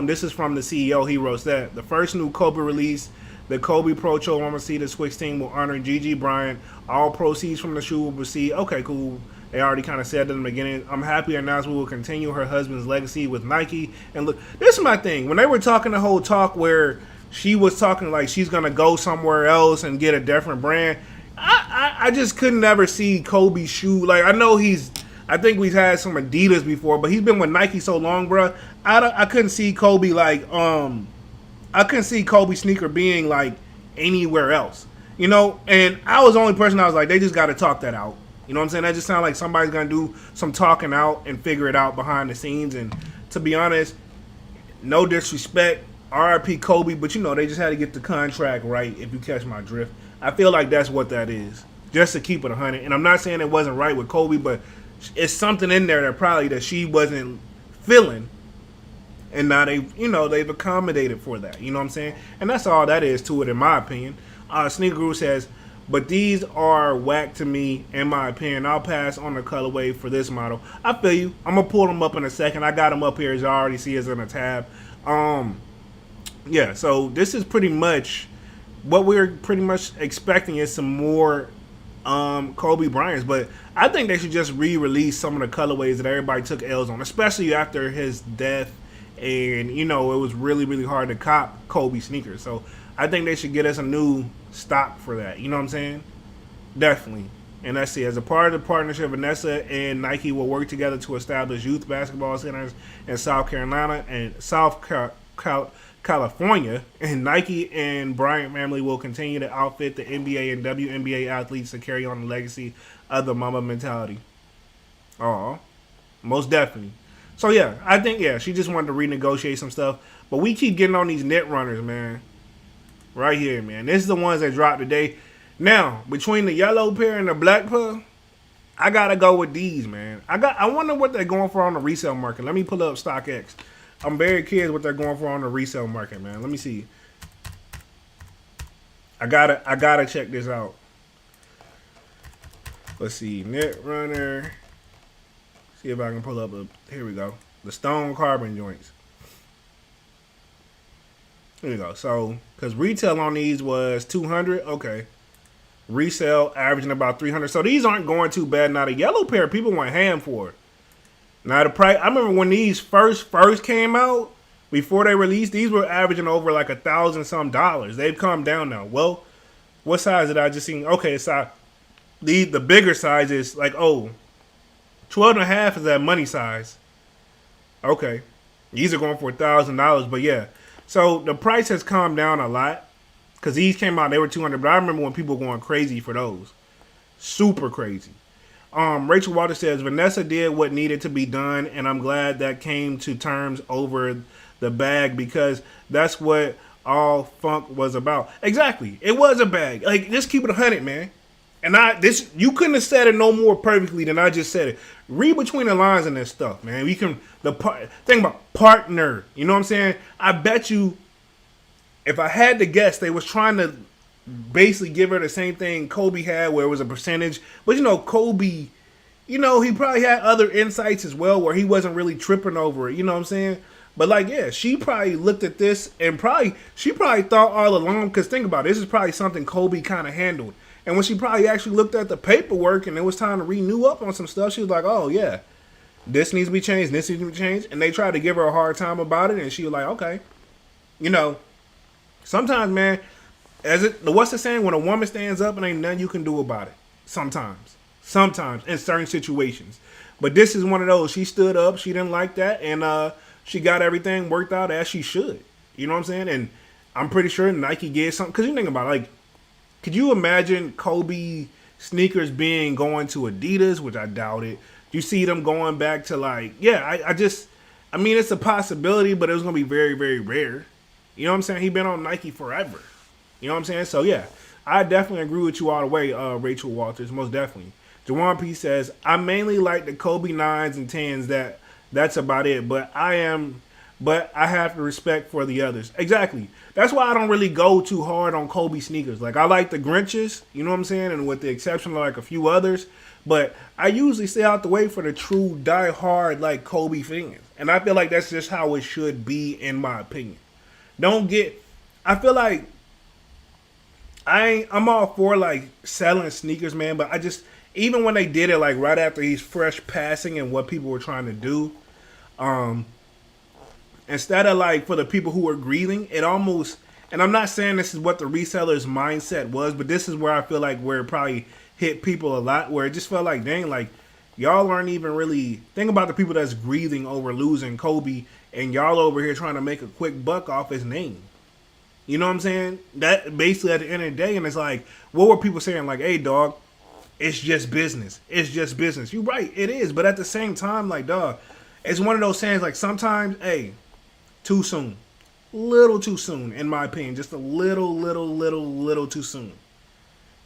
this is from the CEO. He wrote that the first new Kobe release, the Kobe Pro Tro Mamacita Sweet 16, will honor Gigi Bryant. All proceeds from the shoe will receive. Okay, cool. They already kind of said that in the beginning. I'm happy to announce we will continue her husband's legacy with Nike. And look, this is my thing. When they were talking the whole talk where she was talking like she's gonna go somewhere else and get a different brand, I just couldn't ever see Kobe's shoe. Like, I think we've had some Adidas before, but he's been with Nike so long, bro. I couldn't see Kobe I couldn't see Kobe sneaker being like anywhere else, And I was the only person I was like, they just got to talk that out. You know what I'm saying? That just sounds like somebody's gonna do some talking out and figure it out behind the scenes. And to be honest, no disrespect, RIP Kobe, but they just had to get the contract right. If you catch my drift, I feel like that's what that is, just to keep it 100. And I'm not saying it wasn't right with Kobe, but it's something in there that she wasn't feeling, and now they've accommodated for that. You know what I'm saying? And that's all that is to it, in my opinion. Sneaker Guru says, But these are whack to me, in my opinion. I'll pass on the colorway for this model. I feel you. I'm gonna pull them up in a second. I got them up here, as you already see, as in a tab. Yeah. So this is pretty much what we're pretty much expecting is some more Kobe Bryant's, but I think they should just re-release some of the colorways that everybody took L's on, especially after his death. And it was really hard to cop Kobe sneakers. So I think they should get us a new stock for that. You know what I'm saying? Definitely. And let's see, as a part of the partnership, Vanessa and Nike will work together to establish youth basketball centers in South Carolina and California, and Nike and Bryant family will continue to outfit the NBA and WNBA athletes to carry on the legacy of the Mamba mentality. Oh, most definitely. So yeah, I think she just wanted to renegotiate some stuff, but we keep getting on these net runners, man. Right here, man. This is the ones that dropped today. Now, between the yellow pair and the black pair, I gotta go with these, man. I wonder what they're going for on the resale market. Let me pull up StockX. I'm very curious what they're going for on the resale market, man. Let me see. I gotta check this out. Let's see, net runner. See if I can pull up here we go. The stone carbon joints. Here we go. So, because retail on these was 200, okay. Resale averaging about 300. So these aren't going too bad. Now the yellow pair, people went ham for it. Now the price, I remember when these first came out, before they released, these were averaging over like $1,000 some. They've come down now. Well, what size did I just see? Okay, so the bigger size is like 12.5 is that money size. Okay, these are going for $1,000, but yeah. So the price has calmed down a lot because these came out, they were 200. But I remember when people were going crazy for those, super crazy. Rachel Waters says Vanessa did what needed to be done, and I'm glad that came to terms over the bag because that's what all funk was about. Exactly, it was a bag. Like, just keep it 100, man. And you couldn't have said it no more perfectly than I just said it. Read between the lines in this stuff, man. We can think about partner. You know what I'm saying? I bet you, if I had to guess, they was trying to basically give her the same thing Kobe had, where it was a percentage. But Kobe, he probably had other insights as well, where he wasn't really tripping over it. You know what I'm saying? But she probably looked at this and she probably thought all along. Because think about it, this is probably something Kobe kind of handled. And when she probably actually looked at the paperwork and it was time to renew up on some stuff, she was like, oh, yeah, this needs to be changed, this needs to be changed. And they tried to give her a hard time about it, and she was like, okay. Sometimes, man, what's the saying? When a woman stands up and ain't nothing you can do about it. Sometimes, in certain situations. But this is one of those. She stood up, she didn't like that, and she got everything worked out as she should. You know what I'm saying? And I'm pretty sure Nike gave something. Because you think about it, could you imagine Kobe sneakers going to Adidas, which I doubt it. You see them going back to I mean, it's a possibility, but it was going to be very, very rare. You know what I'm saying? He's been on Nike forever. You know what I'm saying? So, yeah, I definitely agree with you all the way, Rachel Walters, most definitely. Jawan P says, I mainly like the Kobe 9s and 10s. That's about it, but I have respect for the others. Exactly. That's why I don't really go too hard on Kobe sneakers. I like the Grinches, you know what I'm saying? And with the exception of a few others. But I usually stay out the way for the true die-hard Kobe fans. And I feel like that's just how it should be, in my opinion. I feel like I'm all for selling sneakers, man. But even when they did it right after he's fresh passing and what people were trying to do, instead of for the people who were grieving, it almost, and I'm not saying this is what the reseller's mindset was, but this is where I feel where it probably hit people a lot, where it just felt dang, y'all aren't even really, think about the people that's grieving over losing Kobe, and y'all over here trying to make a quick buck off his name. You know what I'm saying? That basically at the end of the day, and it's what were people saying? Hey, dog, it's just business. It's just business. You're right, it is. But at the same time, dog, it's one of those sayings, sometimes, hey, too soon. Little too soon, in my opinion. Just a little too soon.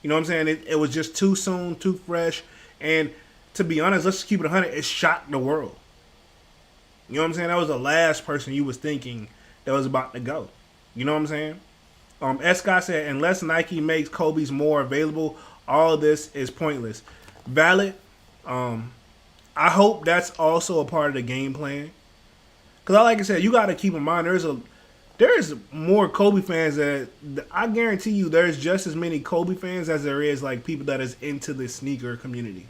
You know what I'm saying? It was just too soon, too fresh. And to be honest, let's just keep it 100. It shocked the world. You know what I'm saying? That was the last person you was thinking that was about to go. You know what I'm saying? S. Scott said, unless Nike makes Kobe's more available, all of this is pointless. Valid. I hope that's also a part of the game plan. Because like I said, you got to keep in mind there's more Kobe fans that I guarantee you there's just as many Kobe fans as there is like people that is into the sneaker community.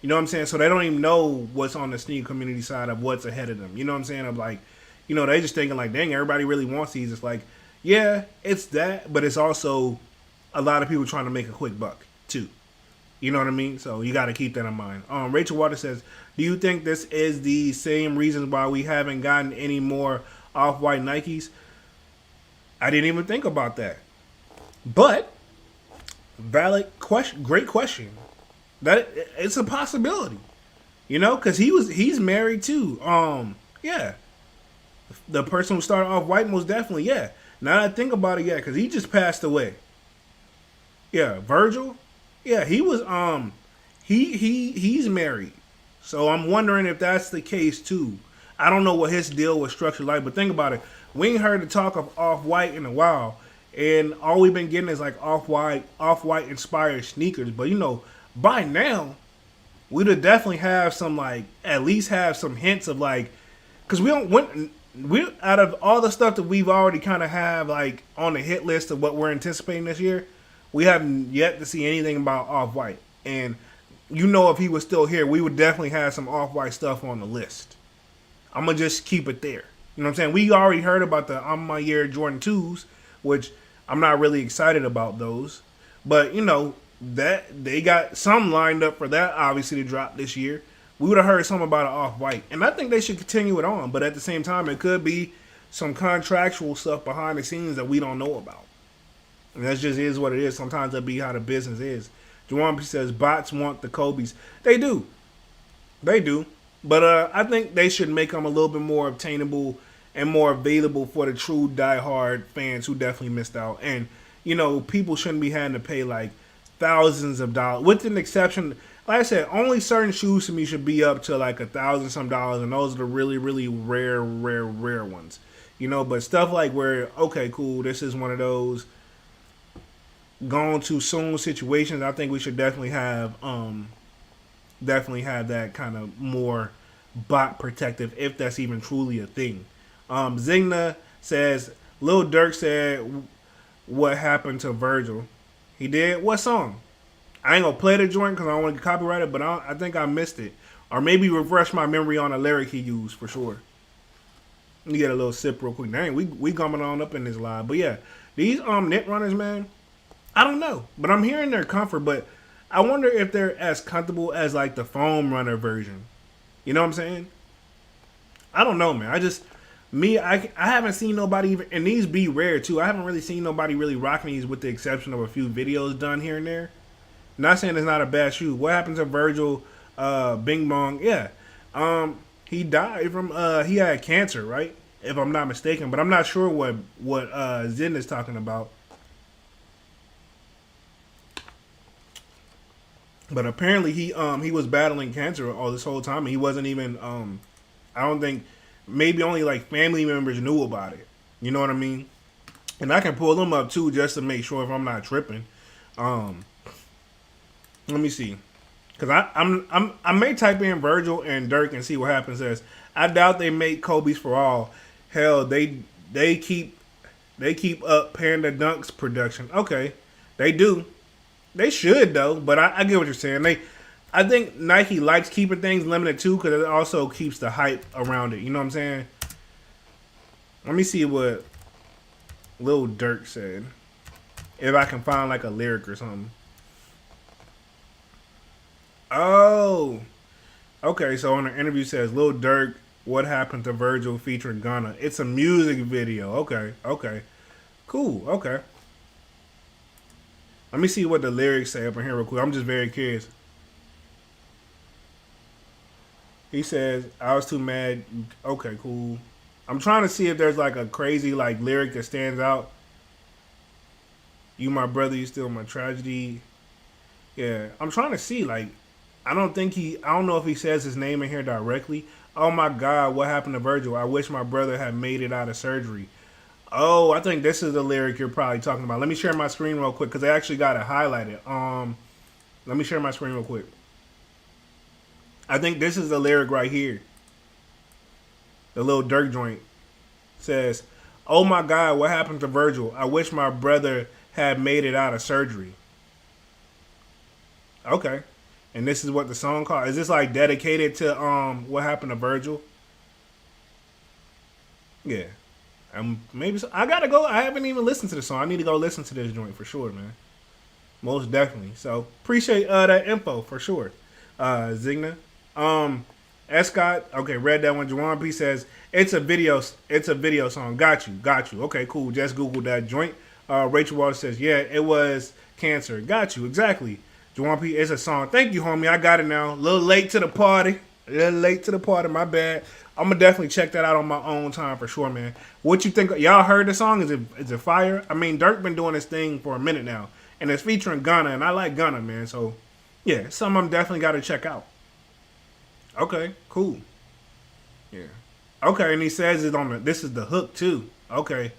You know what I'm saying? So they don't even know what's on the sneaker community side of what's ahead of them. You know what I'm saying? I'm like, they just thinking like, dang, everybody really wants these. It's like, yeah, it's that, but it's also a lot of people trying to make a quick buck too. You know what I mean? So you got to keep that in mind. Rachel Waters says, do you think this is the same reason why we haven't gotten any more off-white Nikes? I didn't even think about that. But, valid question, great question. That it's a possibility. Because he's married too. Yeah. The person who started Off-White, most definitely, yeah. Now that I think about it, yeah, because he just passed away. Yeah, Virgil. Yeah, he was he's married. So I'm wondering if that's the case too. I don't know what his deal was structured like, but think about it. We ain't heard the talk of Off-White in a while, and all we've been getting is like Off-White inspired sneakers. But by now, we'd definitely have some like at least have some hints of like, because we out of all the stuff that we've already kind of have like on the hit list of what we're anticipating this year, we haven't yet to see anything about Off-White. And if he was still here, we would definitely have some Off-White stuff on the list. I'm going to just keep it there. You know what I'm saying? We already heard about the On My Year Jordan 2s, which I'm not really excited about those. But, that they got some lined up for that, obviously, to drop this year. We would have heard something about an Off-White. And I think they should continue it on. But at the same time, it could be some contractual stuff behind the scenes that we don't know about. And that just is what it is. Sometimes that be how the business is. Juwan says, bots want the Kobe's. They do. But I think they should make them a little bit more obtainable and more available for the true diehard fans who definitely missed out. And, people shouldn't be having to pay like thousands of dollars. With an exception, like I said, only certain shoes to me should be up to like $1,000 some dollars. And those are the really, really rare ones. But stuff like where, okay, cool, this is one of those gone too soon situations. I think we should definitely have that kind of more bot protective, if that's even truly a thing. Zigna says, Lil Durk said what happened to Virgil. He did? What song? I ain't gonna play the joint because I don't want to get copyrighted, but I think I missed it. Or maybe refresh my memory on a lyric he used for sure. Let me get a little sip real quick. Dang, we coming on up in this live. But yeah, these knit runners, man, I don't know, but I'm hearing their comfort, but I wonder if they're as comfortable as like the foam runner version. You know what I'm saying? I don't know, man. I haven't seen nobody even, and these be rare too. I haven't really seen nobody really rocking these with the exception of a few videos done here and there. Not saying it's not a bad shoe. What happened to Virgil Bing Bong? Yeah. He died from he had cancer, right? If I'm not mistaken, but I'm not sure what Zen is talking about. But apparently he was battling cancer all this whole time. And he wasn't even I don't think, maybe only like family members knew about it. You know what I mean? And I can pull them up too just to make sure if I'm not tripping. Let me see, because I may type in Virgil and Dirk and see what happens. As I doubt they make Kobe's for all. Hell, they keep up Panda Dunks production. Okay, they do. They should though, but I get what you're saying. I think Nike likes keeping things limited too because it also keeps the hype around it. You know what I'm saying? Let me see what Lil Durk said. If I can find like a lyric or something. Oh, okay. So on the interview says Lil Durk, what happened to Virgil featuring Ghana? It's a music video. Okay, cool. Okay. Let me see what the lyrics say up in here real quick. I'm just very curious. He says, I was too mad. Okay, cool. I'm trying to see if there's like a crazy like lyric that stands out. You my brother, you still my tragedy. Yeah, I'm trying to see like, I don't know if he says his name in here directly. Oh my God, what happened to Virgil? I wish my brother had made it out of surgery. Oh, I think this is the lyric you're probably talking about. Let me share my screen real quick because I actually got it highlighted. Let me share my screen real quick. I think this is the lyric right here. The little Dirk joint says, "Oh my God, what happened to Virgil? I wish my brother had made it out of surgery." Okay. And this is what the song called. Is this like dedicated to what happened to Virgil? Yeah. Maybe so. I gotta go. I haven't even listened to the song. I need to go listen to this joint for sure, man. Most definitely. So appreciate that info for sure. Zigna. Escott, okay, read that one. Juwan P says it's a video song. Got you. Okay, cool. Just Googled that joint. Rachel Water says, yeah, it was cancer. Got you, exactly. Juwan P, it's a song. Thank you, homie. I got it now. A little late to the party. My bad. I'm gonna definitely check that out on my own time for sure, man. What you think? Y'all heard the song? Is it fire? I mean, Dirk been doing this thing for a minute now, and it's featuring Gunna, and I like Gunna, man. So yeah, some of them definitely got to check out. Okay, cool. Yeah. Okay, and he says it on this is the hook too. Okay.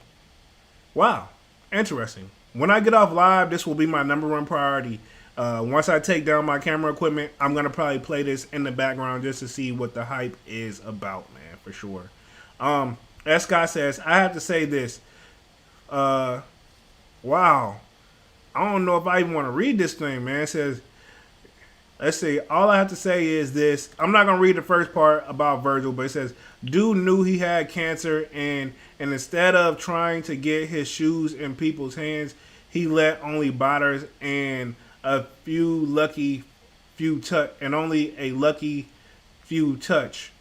Wow. Interesting. When I get off live, this will be my number one priority. Once I take down my camera equipment, I'm going to probably play this in the background just to see what the hype is about, man, for sure. S. Scott says, I have to say this. Wow. I don't know if I even want to read this thing, man. It says, let's see. All I have to say is this. I'm not going to read the first part about Virgil, but it says, dude knew he had cancer, and instead of trying to get his shoes in people's hands, he let only botters and only a lucky few touch.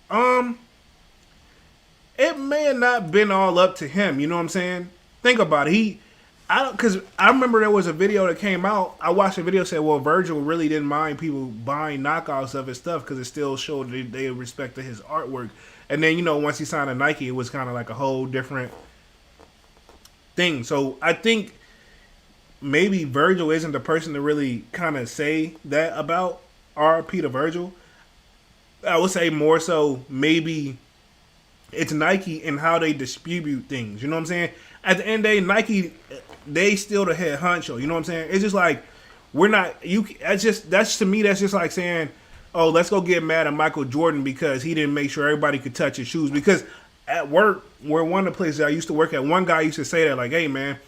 It may have not been all up to him. You know what I'm saying? Think about it. Because I remember there was a video that came out. I watched a video that said, well, Virgil really didn't mind people buying knockoffs of his stuff because it still showed they respected his artwork. And then, once he signed to Nike, it was kind of like a whole different thing. So I think maybe Virgil isn't the person to really kind of say that about RP to Virgil. I would say more so maybe it's Nike and how they distribute things. You know what I'm saying? At the end of the day, Nike, they still the head honcho. You know what I'm saying? It's just like that's to me, that's just like saying, oh, let's go get mad at Michael Jordan because he didn't make sure everybody could touch his shoes. Because at work, where one of the places I used to work at, one guy used to say that, like, hey, man,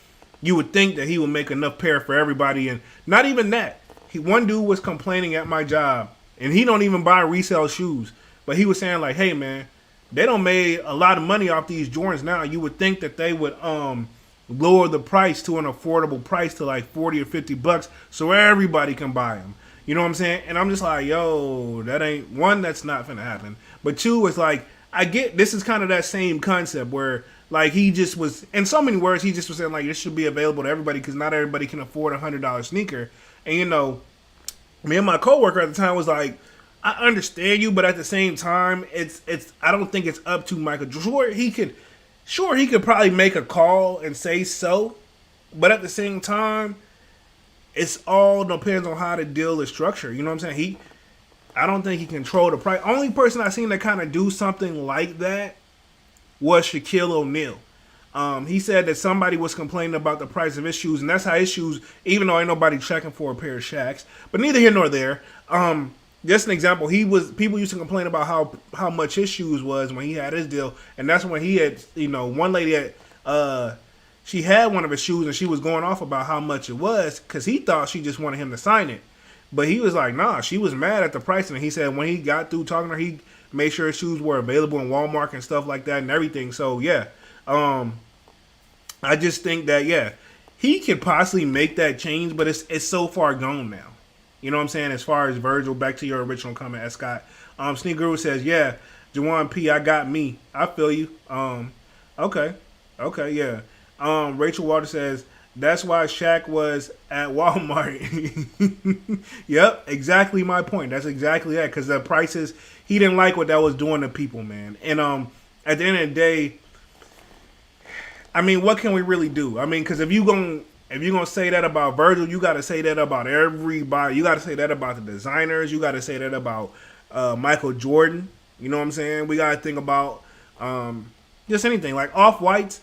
you would think that he would make enough pair for everybody. And not even that. One dude was complaining at my job, and he don't even buy resale shoes. But he was saying, like, hey, man, they don't make a lot of money off these Jordans now. You would think that they would lower the price to an affordable price to like $40 or $50 so everybody can buy them. You know what I'm saying? And I'm just like, yo, that ain't one, that's not gonna happen. But two, it's like, I get this is kind of that same concept where like he just was, in so many words, he just was saying like this should be available to everybody because not everybody can afford $100 sneaker. And me and my coworker at the time was like, I understand you, but at the same time, it's I don't think it's up to Michael. Sure he could probably make a call and say so, but at the same time, it's all depends on how the deal is structured. You know what I'm saying? I don't think he controlled the price. Only person I seen that kind of do something like that was Shaquille O'Neal. He said that somebody was complaining about the price of his shoes, and that's how his shoes, even though ain't nobody checking for a pair of Shaqs, but neither here nor there. Just an example, people used to complain about how much his shoes was when he had his deal, and that's when he had, one lady had, she had one of his shoes, and she was going off about how much it was, because he thought she just wanted him to sign it. But he was like, nah, she was mad at the price, and he said when he got through talking to her, he made sure his shoes were available in Walmart and stuff like that and everything. So, yeah, I just think that, yeah, he could possibly make that change, but it's so far gone now. You know what I'm saying? As far as Virgil, back to your original comment, S. Scott. Sneak Guru says, yeah, Juwan P, I got me. I feel you. Okay, yeah. Rachel Water says, that's why Shaq was at Walmart. Yep, exactly my point. That's exactly that. Because the prices, he didn't like what that was doing to people, man. And at the end of the day, I mean, what can we really do? I mean, because if you're gonna say that about Virgil, you got to say that about everybody. You got to say that about the designers. You got to say that about Michael Jordan. You know what I'm saying? We got to think about just anything. Like Off-Whites,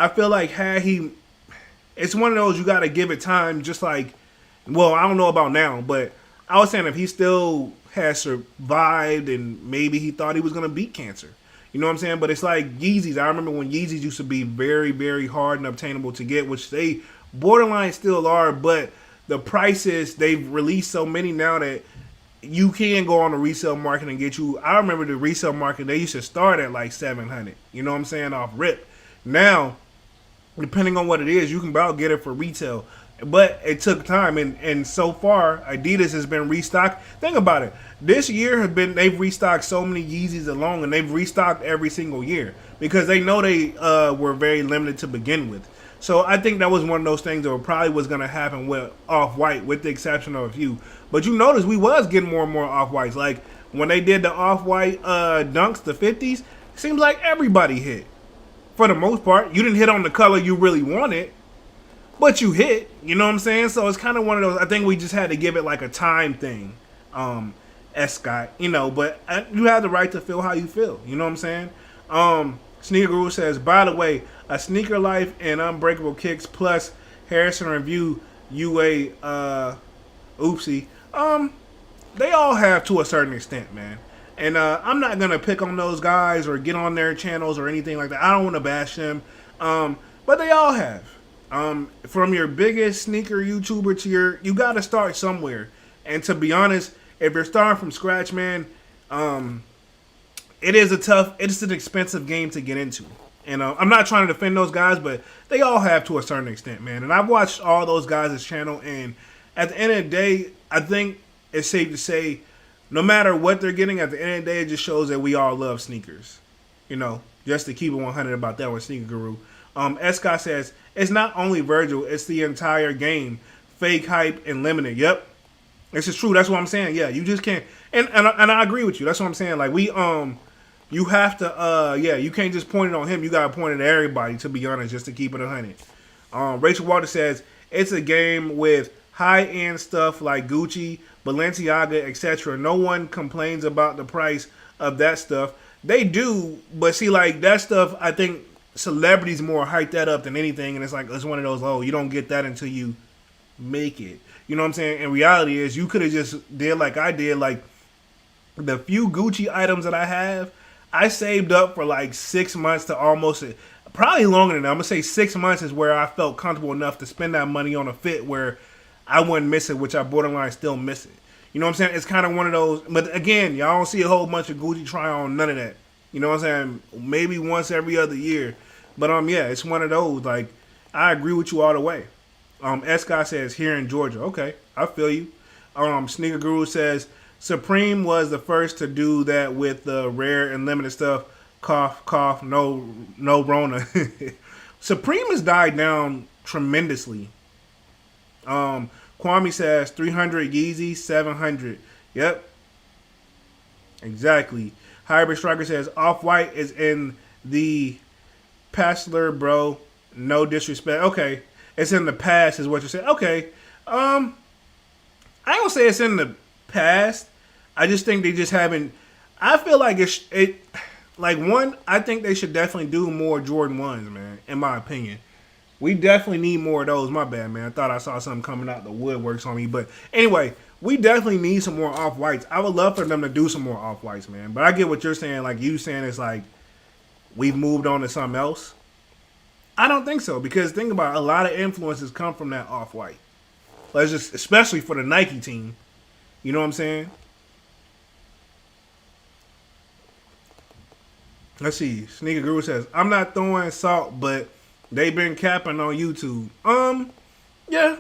I feel like it's one of those you got to give it time. Just like, well, I don't know about now, but I was saying if he still has survived and maybe he thought he was gonna beat cancer. You know what I'm saying? But it's like Yeezys. I remember when Yeezys used to be very, very hard and obtainable to get, which they borderline still are, but the prices, they've released so many now that you can go on the resale market and get you. I remember the resale market, they used to start at like 700. You know what I'm saying? Off rip. Now, depending on what it is, you can about get it for retail. But it took time, and so far, Adidas has been restocked. Think about it. This year they've restocked so many Yeezys alone, and they've restocked every single year because they know they were very limited to begin with. So I think that was one of those things that probably was going to happen with Off-White, with the exception of a few. But you notice we was getting more and more Off-Whites. Like when they did the Off-White Dunks, the 50s, it seems like everybody hit. For the most part, you didn't hit on the color you really wanted, but you hit, you know what I'm saying? So it's kind of one of those, I think we just had to give it like a time thing, Scott, you know, but you have the right to feel how you feel, you know what I'm saying? Sneaker Guru says, by the way, a Sneaker Life and Unbreakable Kicks plus Harrison Review UA, oopsie, they all have to a certain extent, man. And I'm not going to pick on those guys or get on their channels or anything like that. I don't want to bash them, but they all have. From your biggest sneaker YouTuber to you got to start somewhere. And to be honest, if you're starting from scratch, man, it's an expensive game to get into. And I'm not trying to defend those guys, but they all have to a certain extent, man. And I've watched all those guys' channel, and at the end of the day, I think it's safe to say, no matter what they're getting, at the end of the day, it just shows that we all love sneakers. You know, just to keep it 100 about that with Sneaker Guru. Scott says, it's not only Virgil, it's the entire game. Fake hype and limited. Yep. This is true. That's what I'm saying. Yeah, you just can't. And I agree with you. That's what I'm saying. Like, you have to, you can't just point it on him. You got to point it at everybody, to be honest, just to keep it 100. Rachel Walter says, it's a game with high-end stuff like Gucci, Balenciaga, etc. No one complains about the price of that stuff. They do, but see, like, that stuff, I think celebrities more hype that up than anything, and it's like, it's one of those, oh, you don't get that until you make it. You know what I'm saying? And reality is, you could have just did like I did, like, the few Gucci items that I have, I saved up for like 6 months to almost, probably longer than that. I'm going to say 6 months is where I felt comfortable enough to spend that money on a fit where I wouldn't miss it, which I borderline still miss it. You know what I'm saying? It's kind of one of those, but again, y'all don't see a whole bunch of Gucci try on, none of that. You know what I'm saying? Maybe once every other year. But yeah, it's one of those, like, I agree with you all the way. Scott says, here in Georgia. Okay, I feel you. Sneaker Guru says, Supreme was the first to do that with the rare and limited stuff. Cough, cough, no Rona. Supreme has died down tremendously. Kwame says, 300 Yeezy, 700. Yep. Exactly. Hybrid Striker says, Off-White is in the Passler, bro. No disrespect. Okay. It's in the past is what you're saying. Okay. I ain't gonna say it's in the past. I just think they just haven't. I feel like I think they should definitely do more Jordan 1s, man, in my opinion. We definitely need more of those. My bad, man. I thought I saw something coming out the woodworks on me. But anyway, we definitely need some more Off-Whites. I would love for them to do some more Off-Whites, man. But I get what you're saying. Like, you saying it's like we've moved on to something else. I don't think so. Because think about it, a lot of influences come from that Off-White. Let's just, especially for the Nike team. You know what I'm saying? Let's see. Sneaker Guru says, I'm not throwing salt, but they've been capping on YouTube. Yeah.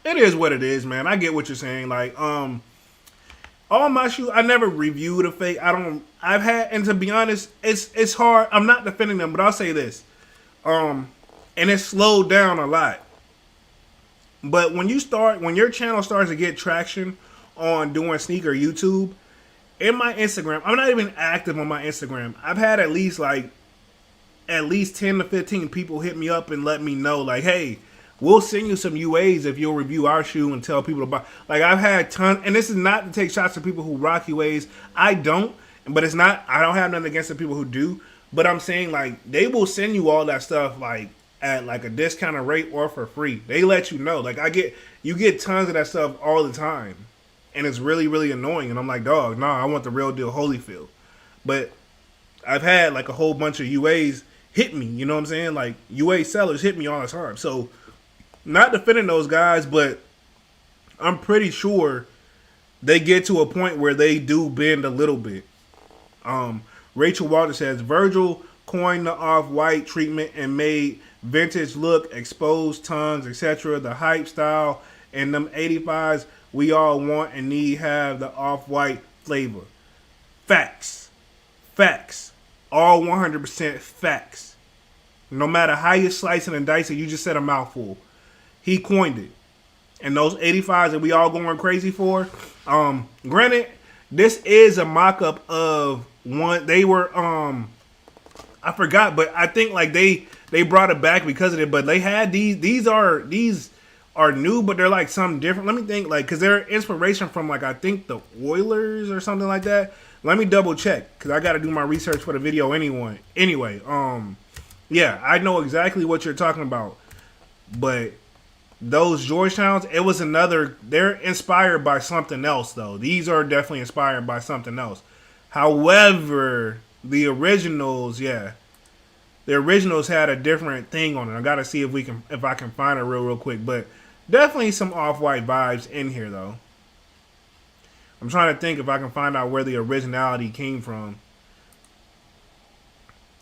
It is what it is, man. I get what you're saying. Like, all my shoes, I never reviewed a fake. I've had, and to be honest, it's hard. I'm not defending them, but I'll say this. And it's slowed down a lot. But when your channel starts to get traction on doing sneaker YouTube, in my Instagram, I'm not even active on my Instagram. I've had at least 10 to 15 people hit me up and let me know, like, hey, we'll send you some UAs if you'll review our shoe and tell people to buy. Like, I've had tons, and this is not to take shots at people who rock UAs. I don't, but I don't have nothing against the people who do. But I'm saying like they will send you all that stuff like at like a discounted rate or for free. They let you know. Like you get tons of that stuff all the time, and it's really really annoying. And I'm like, dog, nah, I want the real deal Holyfield. But I've had like a whole bunch of UAs hit me. You know what I'm saying? Like UA sellers hit me all the time. So not defending those guys, but I'm pretty sure they get to a point where they do bend a little bit. Rachel Walter says Virgil coined the off-white treatment and made vintage look, exposed tongues, etc. The hype style and them 85s we all want and need have the off-white flavor. Facts. Facts. All 100% facts. No matter how you slice it and dice it, you just said a mouthful. He coined it. And those 85s that we all going crazy for, granted, this is a mock-up of one. They were, I forgot, but I think like they brought it back because of it. But they had these are new, but they're like something different. Let me think, like, because they're inspiration from like I think the Oilers or something like that. Let me double check because I got to do my research for the video anyway. Yeah, I know exactly what you're talking about, but those Georgetowns, it was another. They're inspired by something else, though. These are definitely inspired by something else. However, the originals, the originals had a different thing on it. I gotta see if I can find it real quick. But definitely some off-white vibes in here, though. I'm trying to think if I can find out where the originality came from.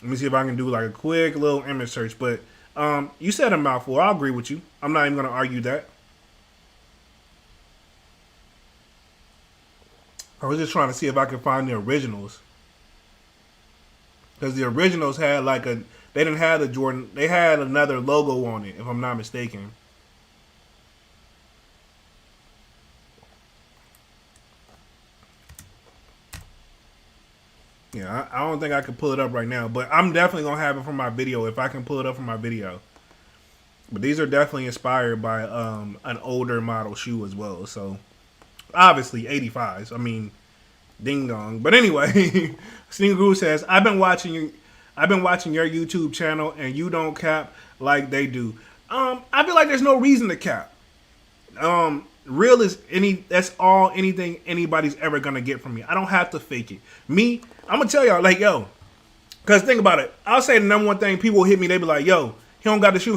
Let me see if I can do like a quick little image search. But you said a mouthful. I'll agree with you. I'm not even gonna argue that. I was just trying to see if I could find the originals. Because the originals had like they didn't have the Jordan, they had another logo on it, if I'm not mistaken. Yeah, I don't think I could pull it up right now, but I'm definitely going to have it for my video if I can pull it up for my video. But these are definitely inspired by an older model shoe as well. So, obviously, 85s. I mean, ding dong. But anyway, Sneaker Guru says, I've been watching your YouTube channel and you don't cap like they do. I feel like there's no reason to cap. Real is that's all anything anybody's ever gonna get from me. I don't have to fake it. Me, I'm gonna tell y'all, like, yo, because think about it. I'll say the number one thing, people hit me, they be like, yo, he don't got the shoe,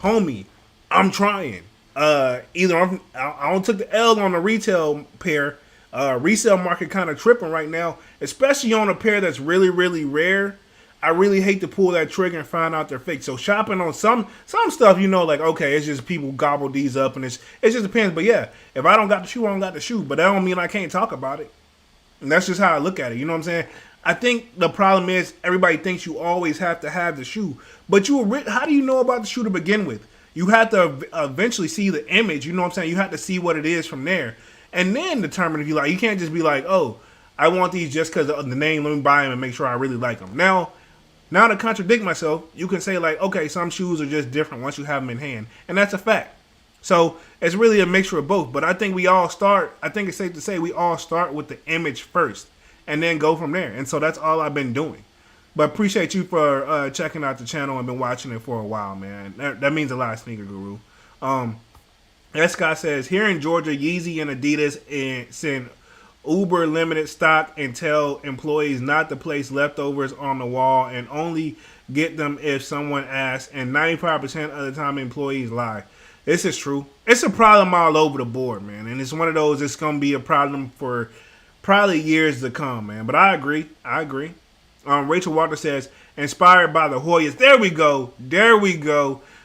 homie, I'm trying. Either I don't took the L on the retail pair. Resale market kind of tripping right now, especially on a pair that's really, really rare. I really hate to pull that trigger and find out they're fake. So shopping on some stuff, like, okay, it's just people gobble these up and it just depends. But yeah, if I don't got the shoe, I don't got the shoe. But that don't mean I can't talk about it. And that's just how I look at it. You know what I'm saying? I think the problem is everybody thinks you always have to have the shoe. But how do you know about the shoe to begin with? You have to eventually see the image. You know what I'm saying? You have to see what it is from there. And then determine if you like. You can't just be like, oh, I want these just because of the name. Let me buy them and make sure I really like them. Now to contradict myself, you can say like, okay, some shoes are just different once you have them in hand. And that's a fact. So it's really a mixture of both. But I think it's safe to say we all start with the image first and then go from there. And so that's all I've been doing. But appreciate you for checking out the channel and been watching it for a while, man. That means a lot, Sneaker Guru. S. Scott says, here in Georgia, Yeezy and Adidas send Uber limited stock and tell employees not to place leftovers on the wall and only get them if someone asks. And 95% of the time, employees lie. This is true. It's a problem all over the board, man. And it's one of those, it's going to be a problem for probably years to come, man. But I agree. Rachel Walter says, inspired by the Hoyas. There we go.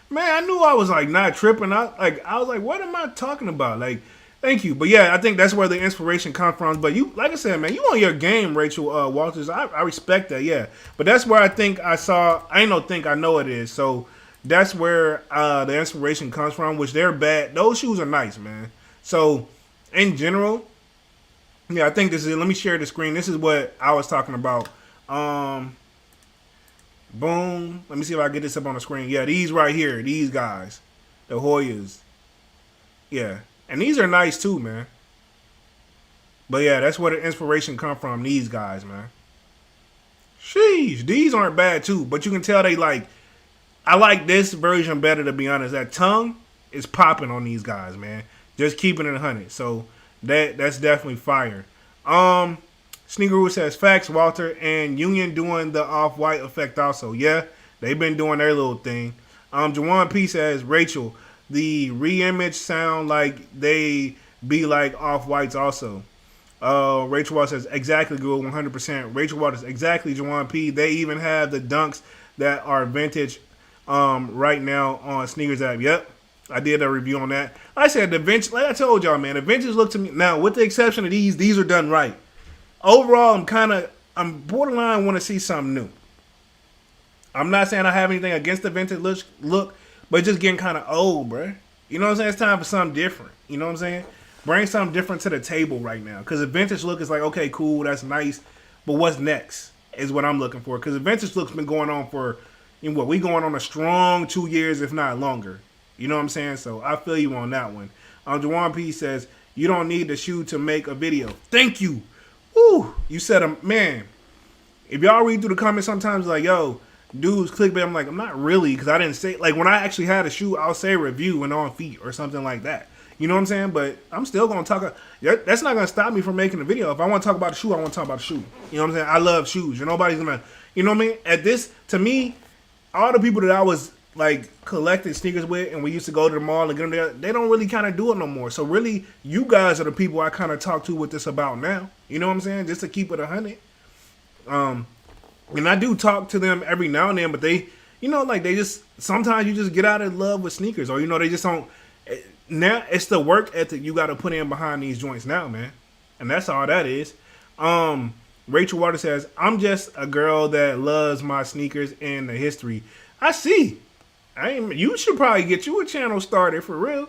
Man, I knew I was like not tripping. I was like, what am I talking about? Like, thank you. But yeah, I think that's where the inspiration comes from. But you, like I said, man, you on your game, Rachel Walters. I respect that, yeah. But that's where I think I know it is. So that's where the inspiration comes from, which they're bad. Those shoes are nice, man. So in general, yeah, I think this is, let me share the screen. This is what I was talking about. Boom. Let me see if I get this up on the screen. Yeah, these right here. These guys. The Hoyas. Yeah. And these are nice too, man. But yeah, that's where the inspiration come from. These guys, man. Sheesh, these aren't bad too, but you can tell they like. I like this version better, to be honest. That tongue is popping on these guys, man. Just keeping it 100. So that's definitely fire. Sneakeroo says facts, Walter, and Union doing the off-white effect also. Yeah, they've been doing their little thing. Jawan P says, Rachel, the re-image sound like they be like off-whites also. Rachel Watt says, exactly, good, 100%. Rachel Watt is exactly, Jawan P. They even have the dunks that are vintage right now on Sneakers app. Yep, I did a review on that. Like I said, the vintage, like I told y'all, man, the vintage look to me, now with the exception of these are done right. Overall, I'm borderline want to see something new. I'm not saying I have anything against the vintage look, but it's just getting kind of old, bruh. You know what I'm saying? It's time for something different. You know what I'm saying? Bring something different to the table right now. Because the vintage look is like, okay, cool, that's nice. But what's next is what I'm looking for. Because the vintage look's been going on for, we going on a strong 2 years, if not longer. You know what I'm saying? So I feel you on that one. Jawan P says, you don't need the shoe to make a video. Thank you. Woo. You said, man, if y'all read through the comments sometimes like, yo, dudes clickbait, I'm like, I'm not really, because I didn't say, like when I actually had a shoe, I'll say review and on feet or something like that. You know what I'm saying? But I'm still going to talk. That's not going to stop me from making a video. If I want to talk about the shoe, I want to talk about the shoe. You know what I'm saying? I love shoes. Nobody's going to, you know what I mean? At this, to me, all the people that I was like collecting sneakers with and we used to go to the mall and get them there, they don't really kind of do it no more. So really, you guys are the people I kind of talk to with this about now. You know what I'm saying? Just to keep it 100. And I do talk to them every now and then, but they, like they just, sometimes you just get out of love with sneakers or, they just don't. Now it's the work ethic you got to put in behind these joints now, man. And that's all that is. Rachel Water says, I'm just a girl that loves my sneakers and the history. I see. You should probably get you a channel started for real.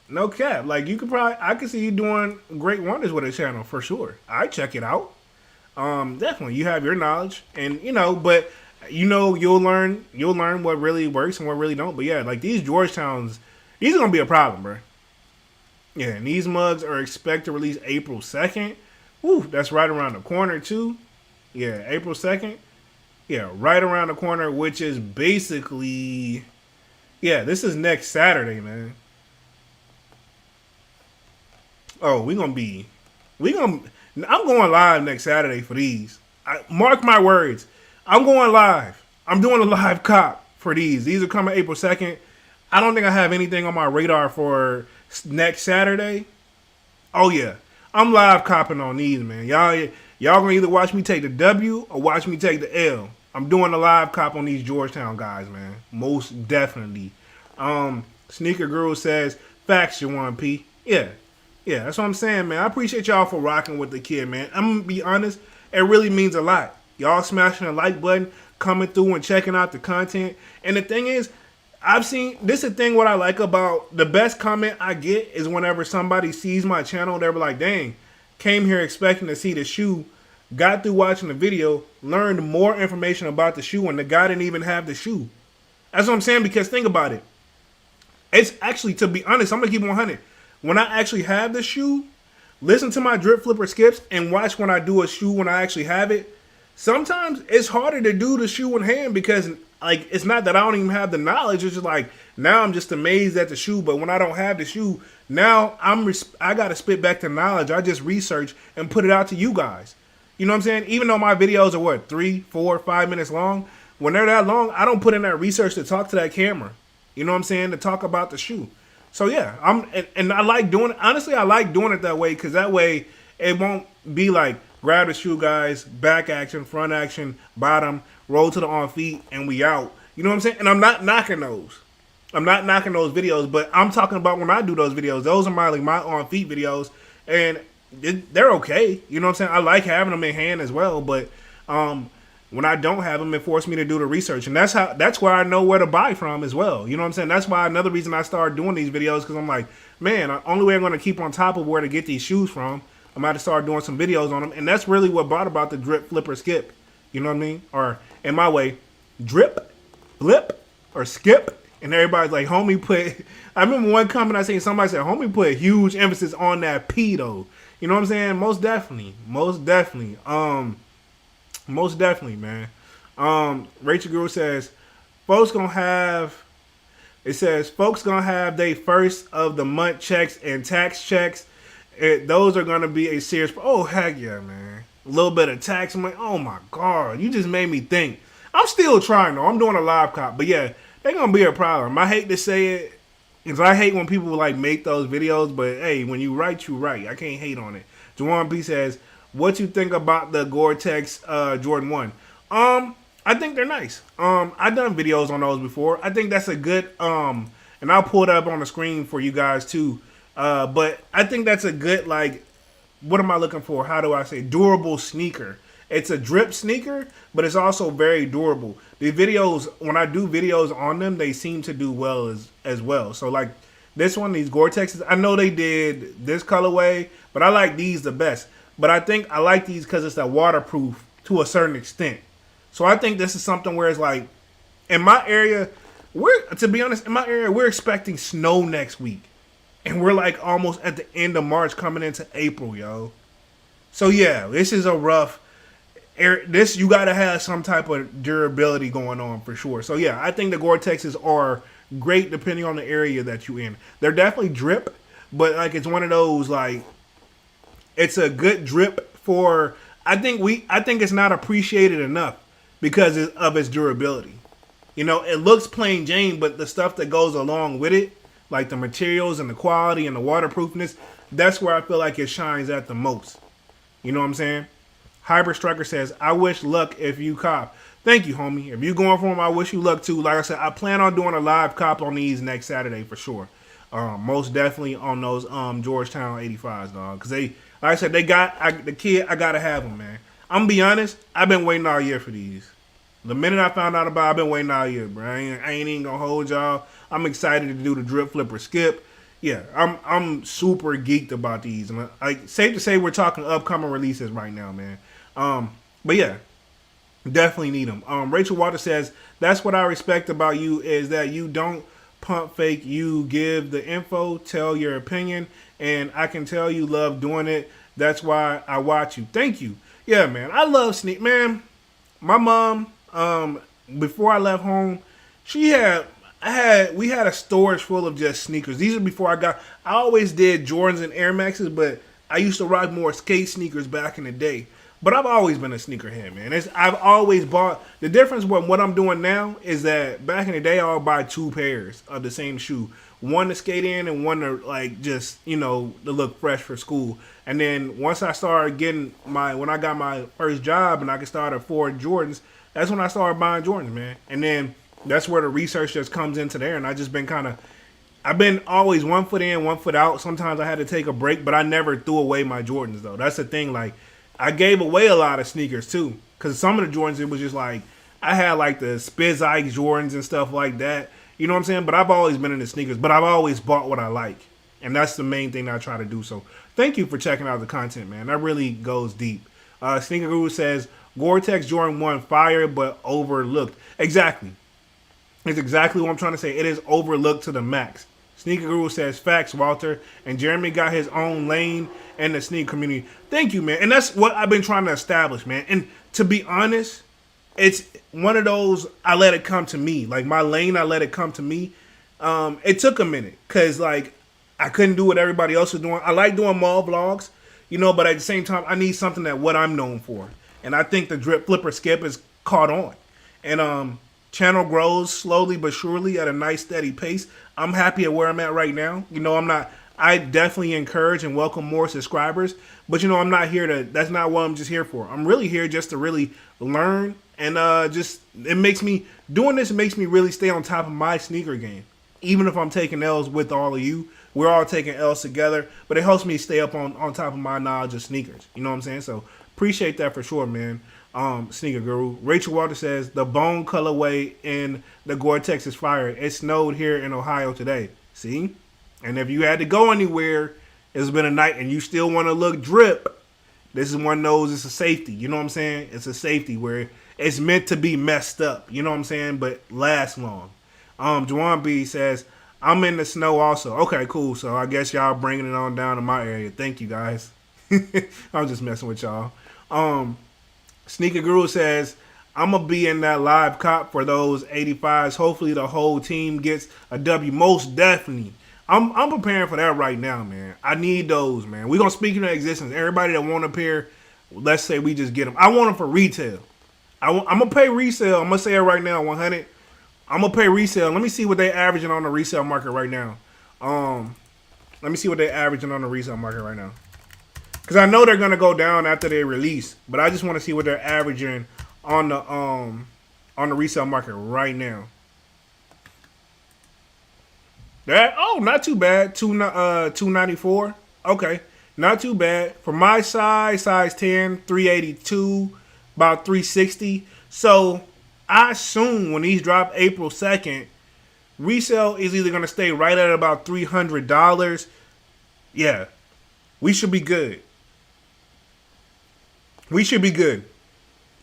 No cap. Like I could see you doing great wonders with a channel for sure. I check it out. Definitely. You have your knowledge and but you'll learn what really works and what really don't. But yeah, like these Georgetowns, these are going to be a problem, bro. Yeah, and these mugs are expected to release April 2nd. Woo, that's right around the corner, too. Yeah, April 2nd. Yeah, right around the corner, which is basically... Yeah, this is next Saturday, man. Oh, I'm going live next Saturday for these. Mark my words. I'm going live. I'm doing a live cop for these. These are coming April 2nd. I don't think I have anything on my radar for next Saturday. Oh, yeah. I'm live copping on these, man. Y'all gonna either watch me take the W or watch me take the L. I'm doing a live cop on these Georgetown guys, man. Most definitely. Sneaker Girl says, facts, Jawan P. Yeah, that's what I'm saying, man. I appreciate y'all for rocking with the kid, man. I'm gonna be honest, it really means a lot. Y'all smashing the like button, coming through and checking out the content. And the thing is, this is the thing what I like about the best comment I get is whenever somebody sees my channel, they're like, dang, came here expecting to see the shoe, got through watching the video, learned more information about the shoe, and the guy didn't even have the shoe. That's what I'm saying, because think about it. It's actually, to be honest, I'm going to keep it 100. When I actually have the shoe, listen to my drip flipper skips and watch when I do a shoe when I actually have it. Sometimes it's harder to do the shoe in hand because like it's not that I don't even have the knowledge. It's just like now I'm just amazed at the shoe. But when I don't have the shoe, now I got to spit back the knowledge. I just research and put it out to you guys. You know what I'm saying? Even though my videos are 3, 4, 5 minutes long, when they're that long, I don't put in that research to talk to that camera. You know what I'm saying? To talk about the shoe. So yeah, and I like doing it. Honestly, I like doing it that way because that way it won't be like grab the shoe, guys, back action, front action, bottom, roll to the on feet, and we out. You know what I'm saying? And I'm not knocking those. I'm not knocking those videos, but I'm talking about when I do those videos. Those are my on feet videos, and they're okay. You know what I'm saying? I like having them in hand as well, but when I don't have them, it forced me to do the research, and that's where I know where to buy from as well. You know what I'm saying? That's why another reason I started doing these videos, because I'm like, man, the only way I'm going to keep on top of where to get these shoes from, I'm about to start doing some videos on them, and that's really what brought about the drip, flip, or skip. You know what I mean? Or in my way, drip, flip, or skip. And everybody's like, homie put, I remember one comment I seen, somebody said, homie put a huge emphasis on that P though. You know what I'm saying? Most definitely. Most definitely. Most definitely, man. Rachel Guru says, folks gonna have it says folks gonna have their first of the month checks and tax checks. Those are gonna be a serious. Oh heck yeah, man! A little bit of tax. I'm like, oh my god, you just made me think. I'm still trying though. I'm doing a live cop, but yeah, they're gonna be a problem. I hate to say it, because I hate when people like make those videos. But hey, when you write, you write. I can't hate on it. Juwan B says, what you think about the Gore-Tex Jordan 1? I think they're nice. I've done videos on those before. I think that's a good and I'll pull it up on the screen for you guys too. But I think that's a good, like, what am I looking for? How do I say durable sneaker? It's a drip sneaker, but it's also very durable. The videos, when I do videos on them, they seem to do well as well. So like this one, these Gore-Texes, I know they did this colorway, but I like these the best. But I think I like these because it's that waterproof to a certain extent. So I think this is something where it's like, in my area, to be honest, we're expecting snow next week. And we're like almost at the end of March coming into April, yo. So yeah, this is a rough, you gotta have some type of durability going on for sure. So yeah, I think the Gore-Texes are great depending on the area that you're in. They're definitely drip, but like it's one of those like, it's a good drip for, I think it's not appreciated enough because of its durability. You know, it looks plain Jane, but the stuff that goes along with it, like the materials and the quality and the waterproofness, that's where I feel like it shines at the most. You know what I'm saying? Hybrid Striker says, I wish luck if you cop. Thank you, homie. If you going for them, I wish you luck too. Like I said, I plan on doing a live cop on these next Saturday for sure. Most definitely on those Georgetown 85s, dog. Because they, like I said, they got the kid. I gotta have them, man. I'm gonna be honest. I've been waiting all year for these. The minute I found out about it, I've been waiting all year, bro. I ain't even gonna hold y'all. I'm excited to do the drip flipper skip. Yeah, I'm super geeked about these. And like, safe to say, we're talking upcoming releases right now, man. But yeah, definitely need them. Rachel Water says, that's what I respect about you is that you don't pump fake. You give the info, tell your opinion, and I can tell you love doing it. That's why I watch you. Thank you. Yeah, man. I love sneak. Man, my mom, before I left home, we had a storage full of just sneakers. These are before I always did Jordans and Air Maxes, but I used to rock more skate sneakers back in the day. But I've always been a sneakerhead, man. I've always bought. The difference with what I'm doing now is that back in the day, I would buy 2 pairs of the same shoe. One to skate in and one to, like, just, you know, to look fresh for school. And then once I started getting when I got my first job and I could start afford Jordans, that's when I started buying Jordans, man. And then that's where the research just comes into there. And I just been I've been always 1 foot in, 1 foot out. Sometimes I had to take a break, but I never threw away my Jordans, though. That's the thing, like, I gave away a lot of sneakers too, because some of the Jordans, it was just like, I had like the Spiz Ike Jordans and stuff like that. You know what I'm saying? But I've always been into sneakers, but I've always bought what I like. And that's the main thing that I try to do. So thank you for checking out the content, man. That really goes deep. Sneaker Guru says, Gore-Tex Jordan 1 fire, but overlooked. Exactly. It's exactly what I'm trying to say. It is overlooked to the max. Sneaker Guru says, facts, Walter. And Jeremy got his own lane in the sneaker community. Thank you, man. And that's what I've been trying to establish, man. And to be honest, it's one of those, I let it come to me. Like, my lane, I let it come to me. It took a minute because, like, I couldn't do what everybody else was doing. I like doing mall vlogs, you know, but at the same time, I need something that what I'm known for. And I think the drip flipper skip is caught on. And channel grows slowly but surely at a nice steady pace. I'm happy at where I'm at right now. You know, I definitely encourage and welcome more subscribers, but you know, I'm not here that's not what I'm just here for. I'm really here just to really learn and doing this makes me really stay on top of my sneaker game. Even if I'm taking L's with all of you, we're all taking L's together, but it helps me stay up on top of my knowledge of sneakers. You know what I'm saying? So appreciate that for sure, man. Sneaker Guru. Rachel Walter says, the bone colorway in the Gore-Tex is fire. It snowed here in Ohio today. See? And if you had to go anywhere, it's been a night and you still want to look drip, this is one of those, it's a safety. You know what I'm saying? It's a safety where it's meant to be messed up. You know what I'm saying? But last long. Juwan B says, I'm in the snow also. Okay, cool. So I guess y'all bringing it on down to my area. Thank you, guys. I'm just messing with y'all. Sneaker Guru says, I'm going to be in that live cop for those 85s. Hopefully the whole team gets a W. Most definitely. I'm preparing for that right now, man. I need those, man. We're going to speak into existence. Everybody that want a pair, let's say we just get them. I want them for retail. I'm going to pay resale. I'm going to say it right now, 100. I'm going to pay resale. Let me see what they averaging on the resale market right now. Let me see what they're averaging on the resale market right now. Because I know they're going to go down after they release. But I just want to see what they're averaging on the resale market right now. Not too bad. 294. Okay, not too bad for my size 10, 382, about 360. So I assume when these drop April 2nd, resale is either gonna stay right at about $300. Yeah, we should be good. We should be good.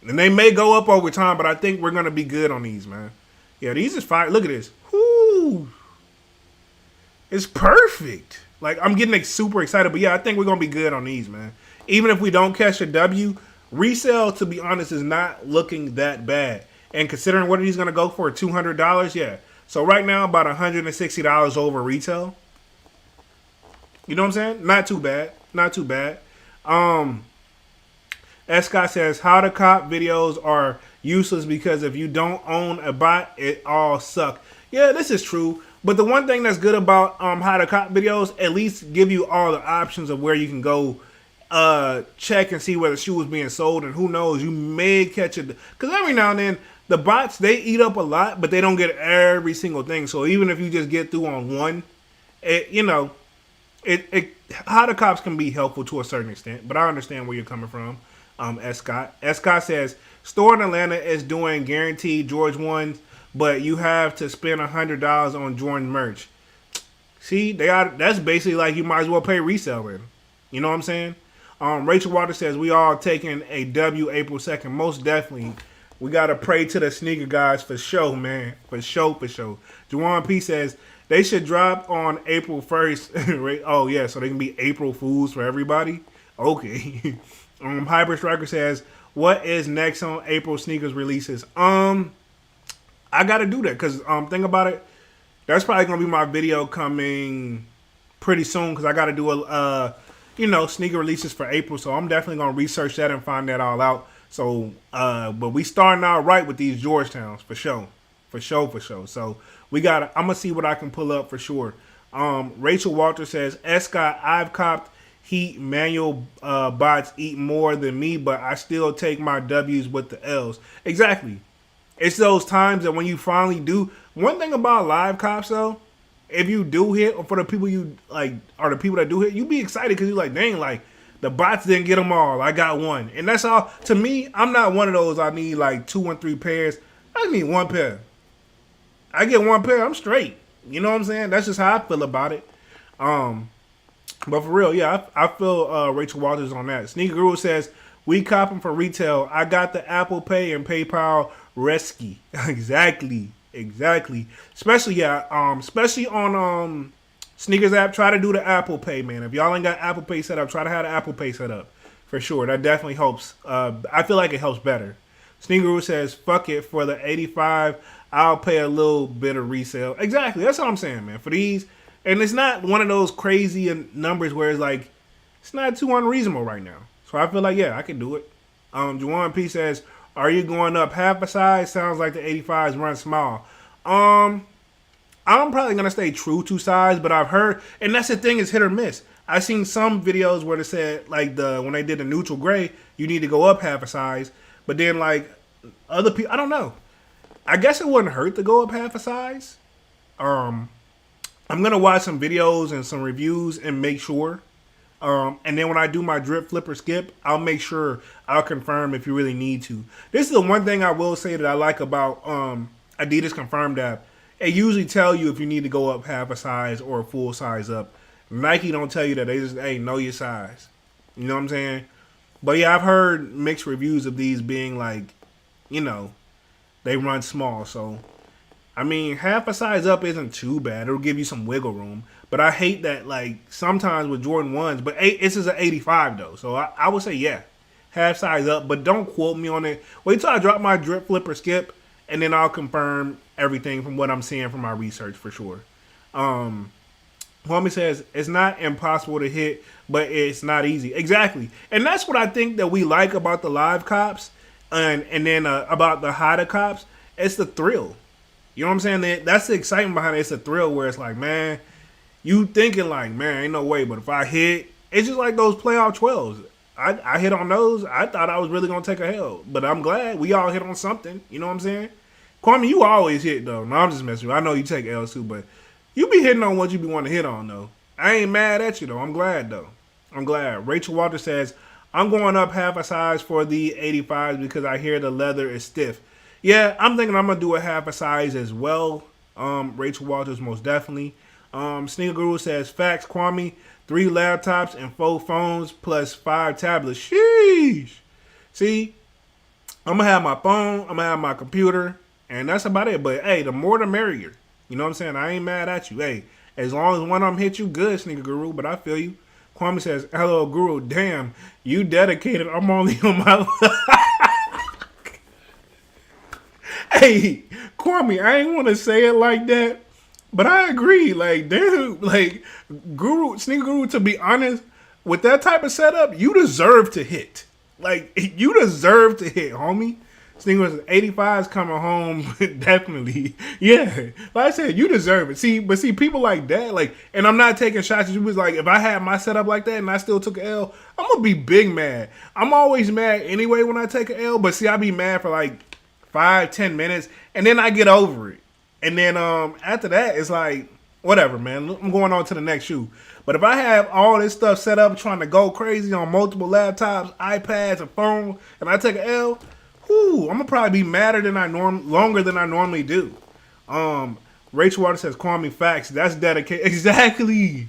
And they may go up over time, but I think we're gonna be good on these, man. Yeah, these is fire. Look at this. Whoo. It's perfect. Like, I'm getting super excited. But, yeah, I think we're going to be good on these, man. Even if we don't catch a W, resale, to be honest, is not looking that bad. And considering what he's going to go for, $200, yeah. So, right now, about $160 over retail. You know what I'm saying? Not too bad. Not too bad. S. Scott says, how to cop videos are useless because if you don't own a bot, it all suck. Yeah, this is true. But the one thing that's good about how to cop videos, at least give you all the options of where you can go check and see where the shoe is being sold. And who knows, you may catch it. Because every now and then, the bots, they eat up a lot, but they don't get every single thing. So even if you just get through on one, how to cops can be helpful to a certain extent. But I understand where you're coming from, S. Scott. S. Scott says, store in Atlanta is doing guaranteed George 1s. But you have to spend $100 on Jordan merch. See, that's basically like you might as well pay resale in. You know what I'm saying? Rachel Waters says, we all taking a W April 2nd. Most definitely. We got to pray to the sneaker guys for sure, man. For sure. Juwan P says, they should drop on April 1st. Oh, yeah, so they can be April Fools for everybody. Okay. Hyper Striker says, what is next on April sneakers releases? I got to do that because think about it. That's probably going to be my video coming pretty soon because I got to do sneaker releases for April. So I'm definitely going to research that and find that all out. So, but we starting out right with these Georgetowns for sure. So I'm going to see what I can pull up for sure. Rachel Walter says, Scott, I've copped Heat manual bots eat more than me, but I still take my W's with the L's. Exactly. It's those times that when you finally do. One thing about live cops, though, if you do hit, or for the people you like, or the people that do hit, you be excited because you're like, dang, like the bots didn't get them all. I got one, and that's all. To me, I'm not one of those. I need like 2 and 3 pairs. I need 1 pair. I get 1 pair, I'm straight. You know what I'm saying? That's just how I feel about it. But for real, yeah, I feel Rachel Walters on that. Sneaker Guru says, we copping for retail. I got the Apple Pay and PayPal Resky. Exactly. Especially on Sneakers app, try to do the Apple Pay, man. If y'all ain't got Apple Pay set up, try to have the Apple Pay set up. For sure. That definitely helps. I feel like it helps better. Sneaker Guru says, fuck it, for the 85, I'll pay a little bit of resale. Exactly. That's what I'm saying, man. For these, and it's not one of those crazy numbers where it's like, it's not too unreasonable right now. So I feel like, yeah, I can do it. Juwan P says, are you going up half a size? Sounds like the 85s run small. I'm probably going to stay true to size, but I've heard, and that's the thing, is hit or miss. I've seen some videos where they said, like, when they did the neutral gray, you need to go up half a size. But then, like, other people, I don't know. I guess it wouldn't hurt to go up half a size. I'm going to watch some videos and some reviews and make sure. And then when I do my drip, flip, or skip, I'll make sure I'll confirm if you really need to. This is the one thing I will say that I like about Adidas Confirmed app. It usually tell you if you need to go up half a size or a full size up. Nike don't tell you that. They just, hey, know your size. You know what I'm saying? But yeah, I've heard mixed reviews of these being like, you know, they run small. So, I mean, half a size up isn't too bad. It'll give you some wiggle room. But I hate that, like, sometimes with Jordan 1s, but this is an 85, though. So I would say, yeah, half size up, but don't quote me on it. Wait till I drop my drip, flip, or skip, and then I'll confirm everything from what I'm seeing from my research for sure. Homie says, it's not impossible to hit, but it's not easy. Exactly. And that's what I think that we like about the live cops and then about the Hada cops. It's the thrill. You know what I'm saying? That's the excitement behind it. It's a thrill where it's like, man, you thinking like, man, ain't no way. But if I hit, it's just like those playoff 12s. I hit on those. I thought I was really going to take a L. But I'm glad we all hit on something. You know what I'm saying? Kwame, you always hit, though. No, I'm just messing with you. I know you take L's, too. But you be hitting on what you be wanting to hit on, though. I ain't mad at you, though. I'm glad, though. I'm glad. Rachel Walter says, I'm going up half a size for the 85s because I hear the leather is stiff. Yeah, I'm thinking I'm going to do a half a size as well. Rachel Walters, most definitely. Sneaker Guru says, facts, Kwame, 3 laptops and 4 phones plus 5 tablets. Sheesh. See, I'm going to have my phone, I'm going to have my computer, and that's about it. But, hey, the more the merrier. You know what I'm saying? I ain't mad at you. Hey, as long as one of them hit you, good, Sneaker Guru, but I feel you. Kwame says, hello, Guru. Damn, you dedicated. I'm only on my... Hey, Kwame, I ain't want to say it like that, but I agree. Like, damn, like, Sneaker Guru, to be honest, with that type of setup, you deserve to hit. Like, you deserve to hit, homie. Sneakers 85's coming home, definitely. Yeah, like I said, you deserve it. See, people like that, like, and I'm not taking shots. You was like, if I had my setup like that and I still took an L, I'm gonna be big mad. I'm always mad anyway when I take an L, but see, I be mad for like 5-10 minutes, and then I get over it. And then after that, it's like, whatever, man. I'm going on to the next shoe. But if I have all this stuff set up, trying to go crazy on multiple laptops, iPads, a phone, and I take an L, I'm gonna probably be madder than longer than I normally do. Rachel Water says, "Kwame, facts. That's dedicated." Exactly.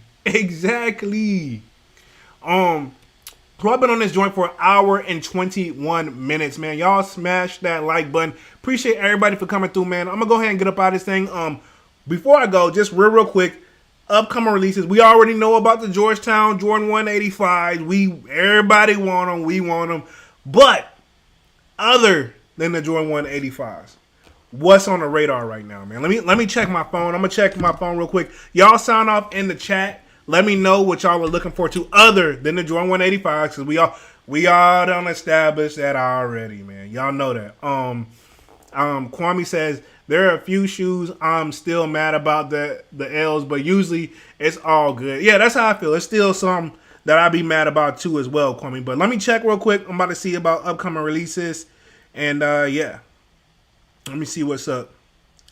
So I've been on this joint for 1 hour and 21 minutes, man. Y'all smash that like button. Appreciate everybody for coming through, man. I'm gonna go ahead and get up out of this thing. Before I go, just real quick, upcoming releases. We already know about the Georgetown Jordan 185. Everybody want them. We want them. But other than the Jordan 185s, what's on the radar right now, man? Let me check my phone. I'm gonna check my phone real quick. Y'all sign off in the chat. Let me know what y'all are looking for to other than the Jordan 185s, because we all done established that already, man. Y'all know that. Kwame says there are a few shoes I'm still mad about the L's, but usually it's all good. Yeah, that's how I feel. It's still some that I'd be mad about too as well, Kwame. But let me check real quick. I'm about to see about upcoming releases, and yeah, let me see what's up.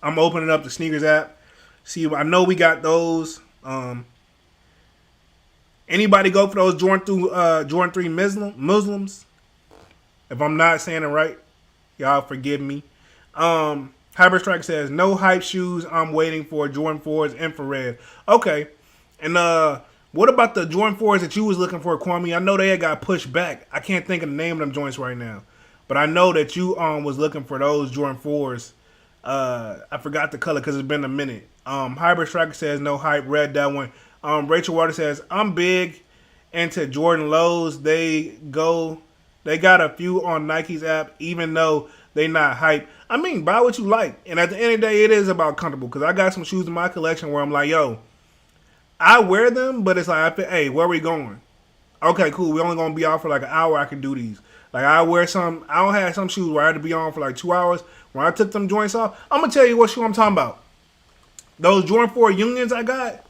I'm opening up the sneakers app. See, I know we got those. Anybody go for those Jordan 3 Muslims? If I'm not saying it right, y'all forgive me. Hybrid Strike says, no hype shoes. I'm waiting for Jordan 4's infrared. Okay. And what about the Jordan 4s that you was looking for, Kwame? I know they had got pushed back. I can't think of the name of them joints right now. But I know that you was looking for those Jordan 4s. I forgot the color because it's been a minute. Hybrid Striker says, no hype. Read that one. Rachel Water says, I'm big into Jordan lows. They got a few on Nike's app, even though they not hype. I mean, buy what you like. And at the end of the day, it is about comfortable. Because I got some shoes in my collection where I'm like, yo, I wear them, but it's like, hey, where we going? Okay, cool. We only going to be out for like an hour. I can do these. Like, I don't have some shoes where I had to be on for like 2 hours. When I took them joints off, I'm going to tell you what shoe I'm talking about. Those Jordan 4 Unions I got,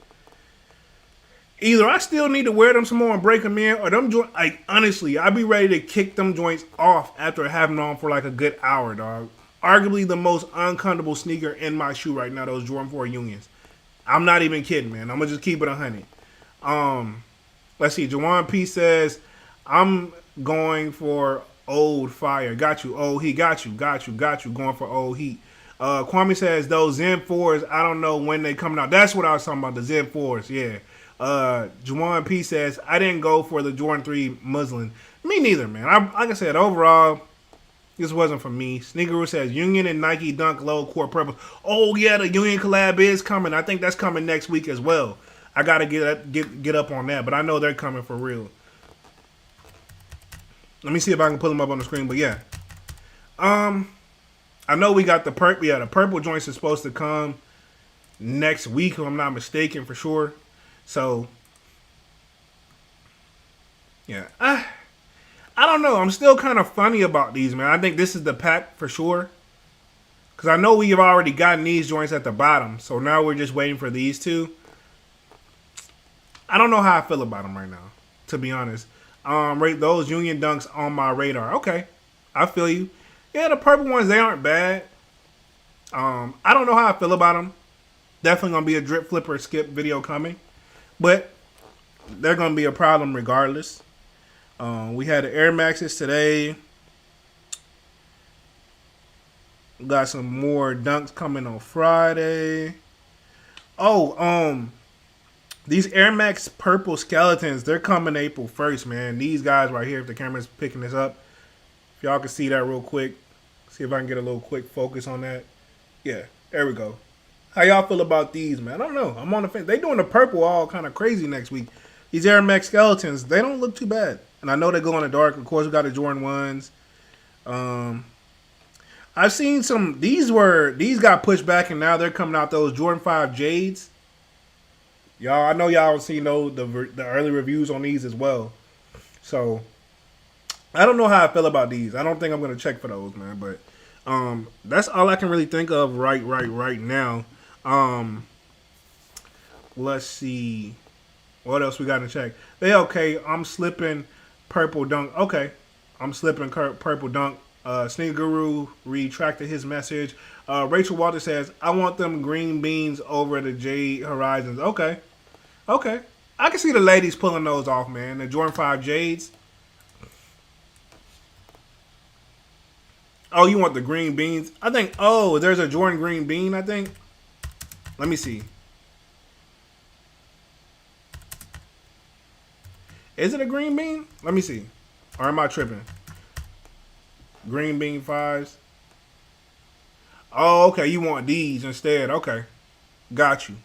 either I still need to wear them some more and break them in, or them joints, like, honestly, I'd be ready to kick them joints off after having them on for like a good hour, dog. Arguably the most uncomfortable sneaker in my shoe right now, those Jordan 4 Unions. I'm not even kidding, man. I'm going to just keep it 100. Let's see. Jawan P says, I'm going for Old Fire. Got you. Old Heat. Got you. Going for Old Heat. Kwame says, those Zen 4s, I don't know when they coming out. That's what I was talking about, the Zen 4s, yeah. Jawan P says, I didn't go for the Jordan 3 Muslin. Me neither, man. Like I said, overall, this wasn't for me. Sneakeroo says, Union and Nike Dunk Low Core Purple. Oh, yeah, the Union collab is coming. I think that's coming next week as well. I got to get up on that, but I know they're coming for real. Let me see if I can pull them up on the screen. But yeah, I know we got the purple. Yeah, the purple joints is supposed to come next week, if I'm not mistaken, for sure. So yeah, I don't know. I'm still kind of funny about these, man. I think this is the pack for sure. Because I know we've already gotten these joints at the bottom. So now we're just waiting for these two. I don't know how I feel about them right now, to be honest. Rate those Union Dunks on my radar. Okay, I feel you. Yeah, the purple ones, they aren't bad. I don't know how I feel about them. Definitely going to be a drip flipper skip video coming. But they're going to be a problem regardless. We had the Air Maxes today. Got some more dunks coming on Friday. Oh, these Air Max purple skeletons, they're coming April 1st, man. These guys right here, if the camera's picking this up, if y'all can see that real quick. See if I can get a little quick focus on that. Yeah, there we go. How y'all feel about these, man? I don't know. I'm on the fence. They doing the purple all kind of crazy next week. These Air Max skeletons, they don't look too bad. And I know they go in the dark. Of course, we got the Jordan 1s. I've seen some, these got pushed back and now they're coming out, those Jordan 5 Jades. Y'all, I know y'all seen the early reviews on these as well. So, I don't know how I feel about these. I don't think I'm going to check for those, man. But that's all I can really think of right now. Let's see. What else we got to check? I'm slipping purple dunk. Okay. I'm slipping purple dunk. Sneaker Guru retracted his message. Rachel Walter says, I want them green beans over the Jade Horizons. Okay. I can see the ladies pulling those off, man. The Jordan 5 Jades. Oh, you want the green beans? I think, there's a Jordan green bean, I think. Let me see. Is it a green bean? Let me see. Or am I tripping? Green bean 5s. Oh, okay. You want these instead. Okay. Got you.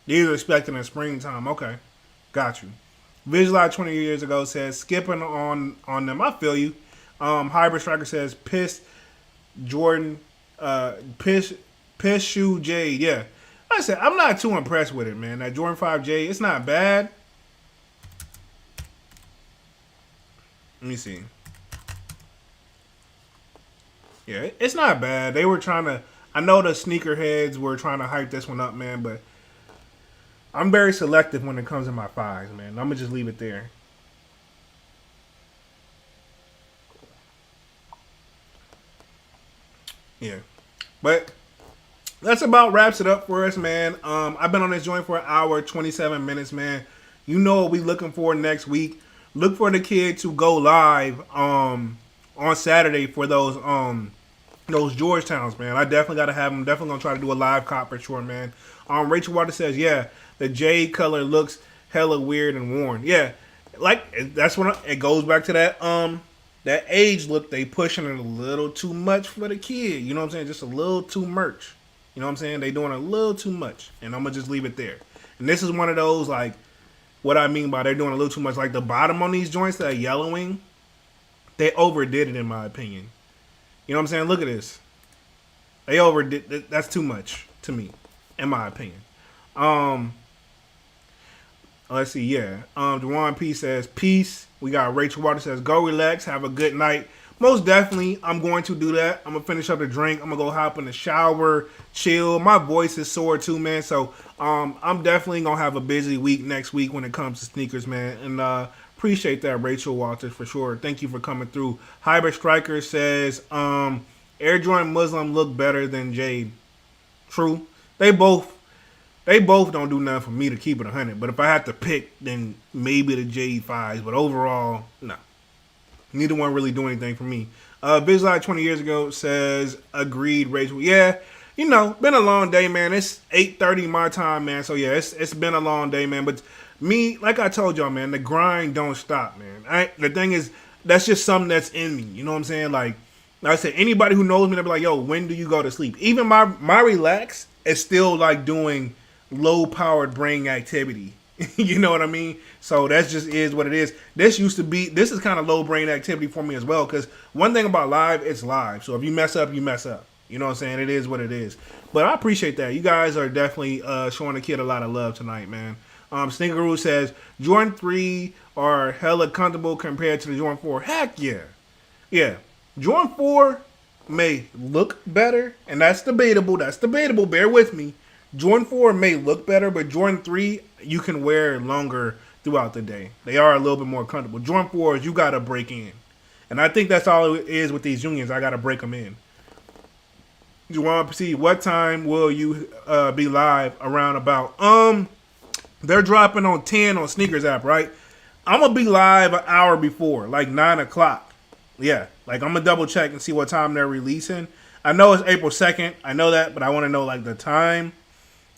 These are expecting in springtime. Okay. Got you. Visualize 20 years ago says skipping on them. I feel you. Hybrid Striker says piss Jordan piss shoe Jade. Yeah. Like I said, I'm not too impressed with it, man. That Jordan 5 Jade, it's not bad. Let me see. Yeah, it's not bad. They were trying to, I know the sneakerheads were trying to hype this one up, man, but I'm very selective when it comes to my 5s, man. I'm going to just leave it there. Yeah. But that's about wraps it up for us, man. I've been on this joint for an hour, 27 minutes, man. You know what we looking for next week. Look for the kid to go live on Saturday for those Georgetowns, man. I definitely got to have them. Definitely going to try to do a live cop for sure, man. Rachel Water says, yeah, the jade color looks hella weird and worn. Yeah, like, that's when it goes back to that age look. They pushing it a little too much for the kid. You know what I'm saying? Just a little too much. You know what I'm saying? They doing a little too much. And I'm going to just leave it there. And this is one of those, like, what I mean by they're doing a little too much. Like, the bottom on these joints that are yellowing, they overdid it, in my opinion. You know what I'm saying? Look at this. They overdid. That's too much to me, in my opinion. Let's see. Yeah. Dewan P says, peace. We got Rachel Water says, go relax. Have a good night. Most definitely, I'm going to do that. I'm going to finish up the drink. I'm going to go hop in the shower, chill. My voice is sore too, man. So, I'm definitely going to have a busy week next week when it comes to sneakers, man. And, appreciate that, Rachel Walters, for sure. Thank you for coming through. Hybrid Striker says, Air Jordan Muslim look better than Jade. True. They both don't do nothing for me, to keep it 100. But if I had to pick, then maybe the Jade 5s. But overall, no. Neither one really do anything for me. Visualize 20 years ago says, agreed, Rachel. Yeah, you know, been a long day, man. It's 8:30 my time, man. So, yeah, it's been a long day, man. But me, like I told y'all, man, the grind don't stop, man. The thing is, that's just something that's in me. You know what I'm saying? Like I said, anybody who knows me, they'll be like, yo, when do you go to sleep? Even my relax is still like doing low-powered brain activity. You know what I mean? So that just is what it is. This is kind of low brain activity for me as well. Because one thing about live, it's live. So if you mess up, you mess up. You know what I'm saying? It is what it is. But I appreciate that. You guys are definitely showing the kid a lot of love tonight, man. Stinkeroo says, Jordan 3 are hella comfortable compared to the Jordan 4. Heck yeah. Yeah. Jordan 4 may look better, and that's debatable. That's debatable. Bear with me. Jordan 4 may look better, but Jordan 3, you can wear longer throughout the day. They are a little bit more comfortable. Jordan 4s, you got to break in. And I think that's all it is with these unions. I got to break them in. You want to see what time will you be live around about? They're dropping on 10 on Sneakers app, right? I'm going to be live an hour before, like 9 o'clock. Yeah, like I'm going to double check and see what time they're releasing. I know it's April 2nd. I know that, but I want to know like the time.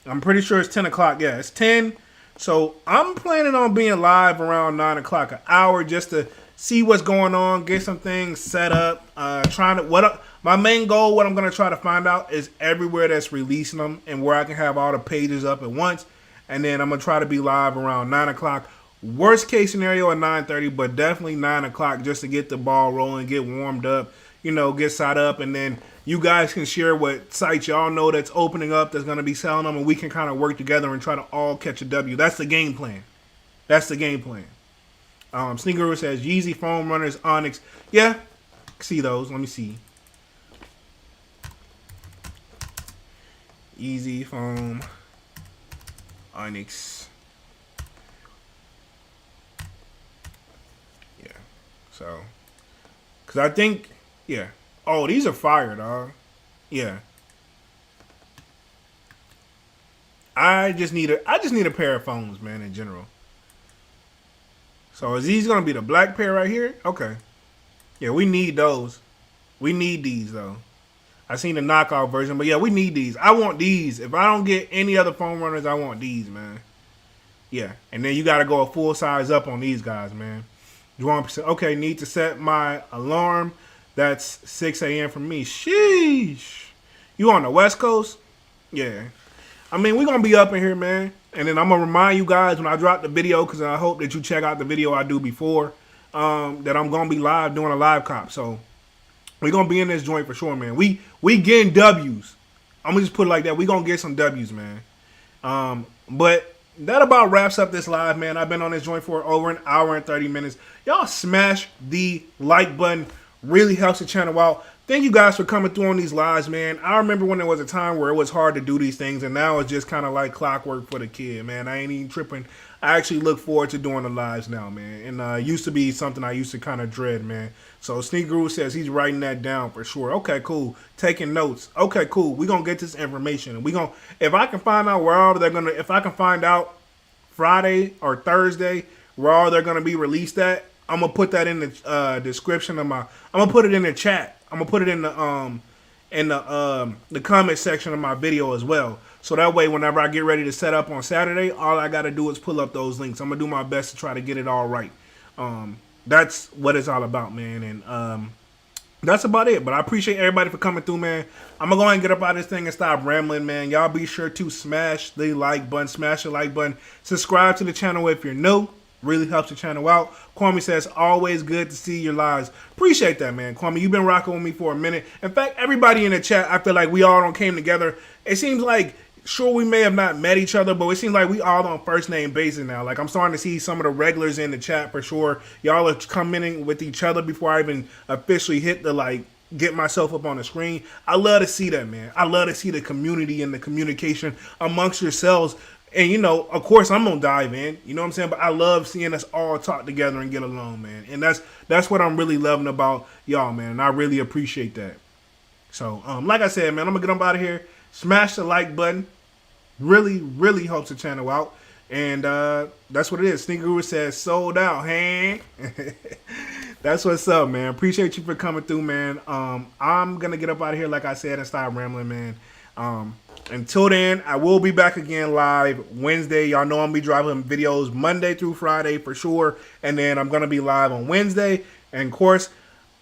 I'm pretty sure it's 10 o'clock. Yeah, it's 10. So I'm planning on being live around 9 o'clock, an hour, just to see what's going on, get some things set up. My main goal, what I'm going to try to find out is everywhere that's releasing them and where I can have all the pages up at once. And then I'm going to try to be live around 9 o'clock. Worst case scenario at 9:30, but definitely 9 o'clock just to get the ball rolling, get warmed up, get set up, and then you guys can share what sites y'all know that's opening up, that's going to be selling them, and we can kind of work together and try to all catch a W. That's the game plan. That's the game plan. Sneaker says, Yeezy foam runners, Onyx. Yeah, see those. Let me see. Yeezy foam, Onyx. Yeah, so, because I think, yeah. Oh, these are fire, dog. Yeah. I just need a pair of phones, man, in general. So is these gonna be the black pair right here? Okay. Yeah, we need those. We need these though. I seen the knockoff version, but yeah, we need these. I want these. If I don't get any other foam runners, I want these, man. Yeah. And then you gotta go a full size up on these guys, man. You want okay, need to set my alarm. That's 6 a.m. for me. Sheesh. You on the West Coast? Yeah. I mean, we're going to be up in here, man. And then I'm going to remind you guys when I drop the video, because I hope that you check out the video I do before, that I'm going to be live doing a live cop. So we're going to be in this joint for sure, man. We getting W's. I'm going to just put it like that. We're going to get some W's, man. But that about wraps up this live, man. I've been on this joint for over an hour and 30 minutes. Y'all smash the like button. Really helps the channel out. Thank you guys for coming through on these lives, man. I remember when there was a time where it was hard to do these things, and now it's just kind of like clockwork for the kid, man. I ain't even tripping. I actually look forward to doing the lives now, man. And used to be something I used to kind of dread, man. So Sneak Guru says he's writing that down for sure. Okay, cool. Taking notes. Okay, cool. We're going to get this information. And if I can find out where all they're going to, if I can find out Friday or Thursday where all they're going to be released at, I'm gonna put that in the description of my. I'm gonna put it in the chat. I'm gonna put it in the comment section of my video as well. So that way, whenever I get ready to set up on Saturday, all I gotta do is pull up those links. I'm gonna do my best to try to get it all right. That's what it's all about, man. And that's about it. But I appreciate everybody for coming through, man. I'm gonna go ahead and get up out of this thing and stop rambling, man. Y'all be sure to smash the like button. Smash the like button. Subscribe to the channel if you're new. Really helps the channel out. Kwame says, always good to see your lives. Appreciate that, man. Kwame, you've been rocking with me for a minute. In fact, everybody in the chat, I feel like we all came together. It seems like, sure, we may have not met each other, but it seems like we all on first name basis now. Like, I'm starting to see some of the regulars in the chat for sure. Y'all are coming with each other before I even officially hit the, get myself up on the screen. I love to see that, man. I love to see the community and the communication amongst yourselves. And, of course, I'm going to dive in. You know what I'm saying? But I love seeing us all talk together and get along, man. And that's what I'm really loving about y'all, man. And I really appreciate that. So, like I said, man, I'm going to get up out of here. Smash the like button. Really, really helps the channel out. And that's what it is. Sneaker Guru says, sold out, hey? That's what's up, man. Appreciate you for coming through, man. I'm going to get up out of here, like I said, and stop rambling, man. Until then, I will be back again live Wednesday. Y'all know I'm going to be dropping videos Monday through Friday for sure. And then I'm going to be live on Wednesday. And, of course,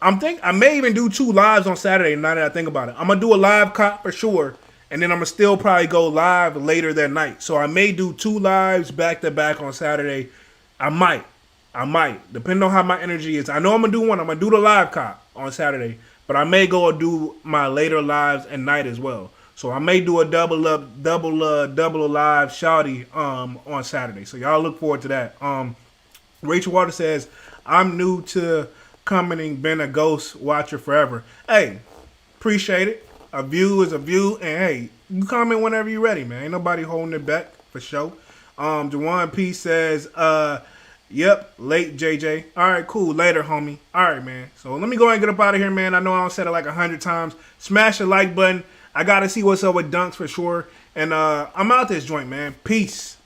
I may even do 2 lives on Saturday now that I think about it. I'm going to do a live cop for sure. and then I'm gonna still probably go live later that night. So I may do 2 lives back to back on Saturday. I might, depending on how my energy is. I know I'm gonna do one. I'm gonna do the live cop on Saturday, but I may go and do my later lives at night as well. So I may do a double live shouty on Saturday. So y'all look forward to that. Rachel Water says, I'm new to commenting, been a ghost watcher forever. Hey, appreciate it. A view is a view, and hey, you comment whenever you're ready, man. Ain't nobody holding it back for sure. Jawan P says, yep, late JJ. All right, cool. Later, homie. All right, man. So let me go ahead and get up out of here, man. I know I don't said it like 100 times. Smash the like button. I got to see what's up with Dunks for sure. And I'm out this joint, man. Peace.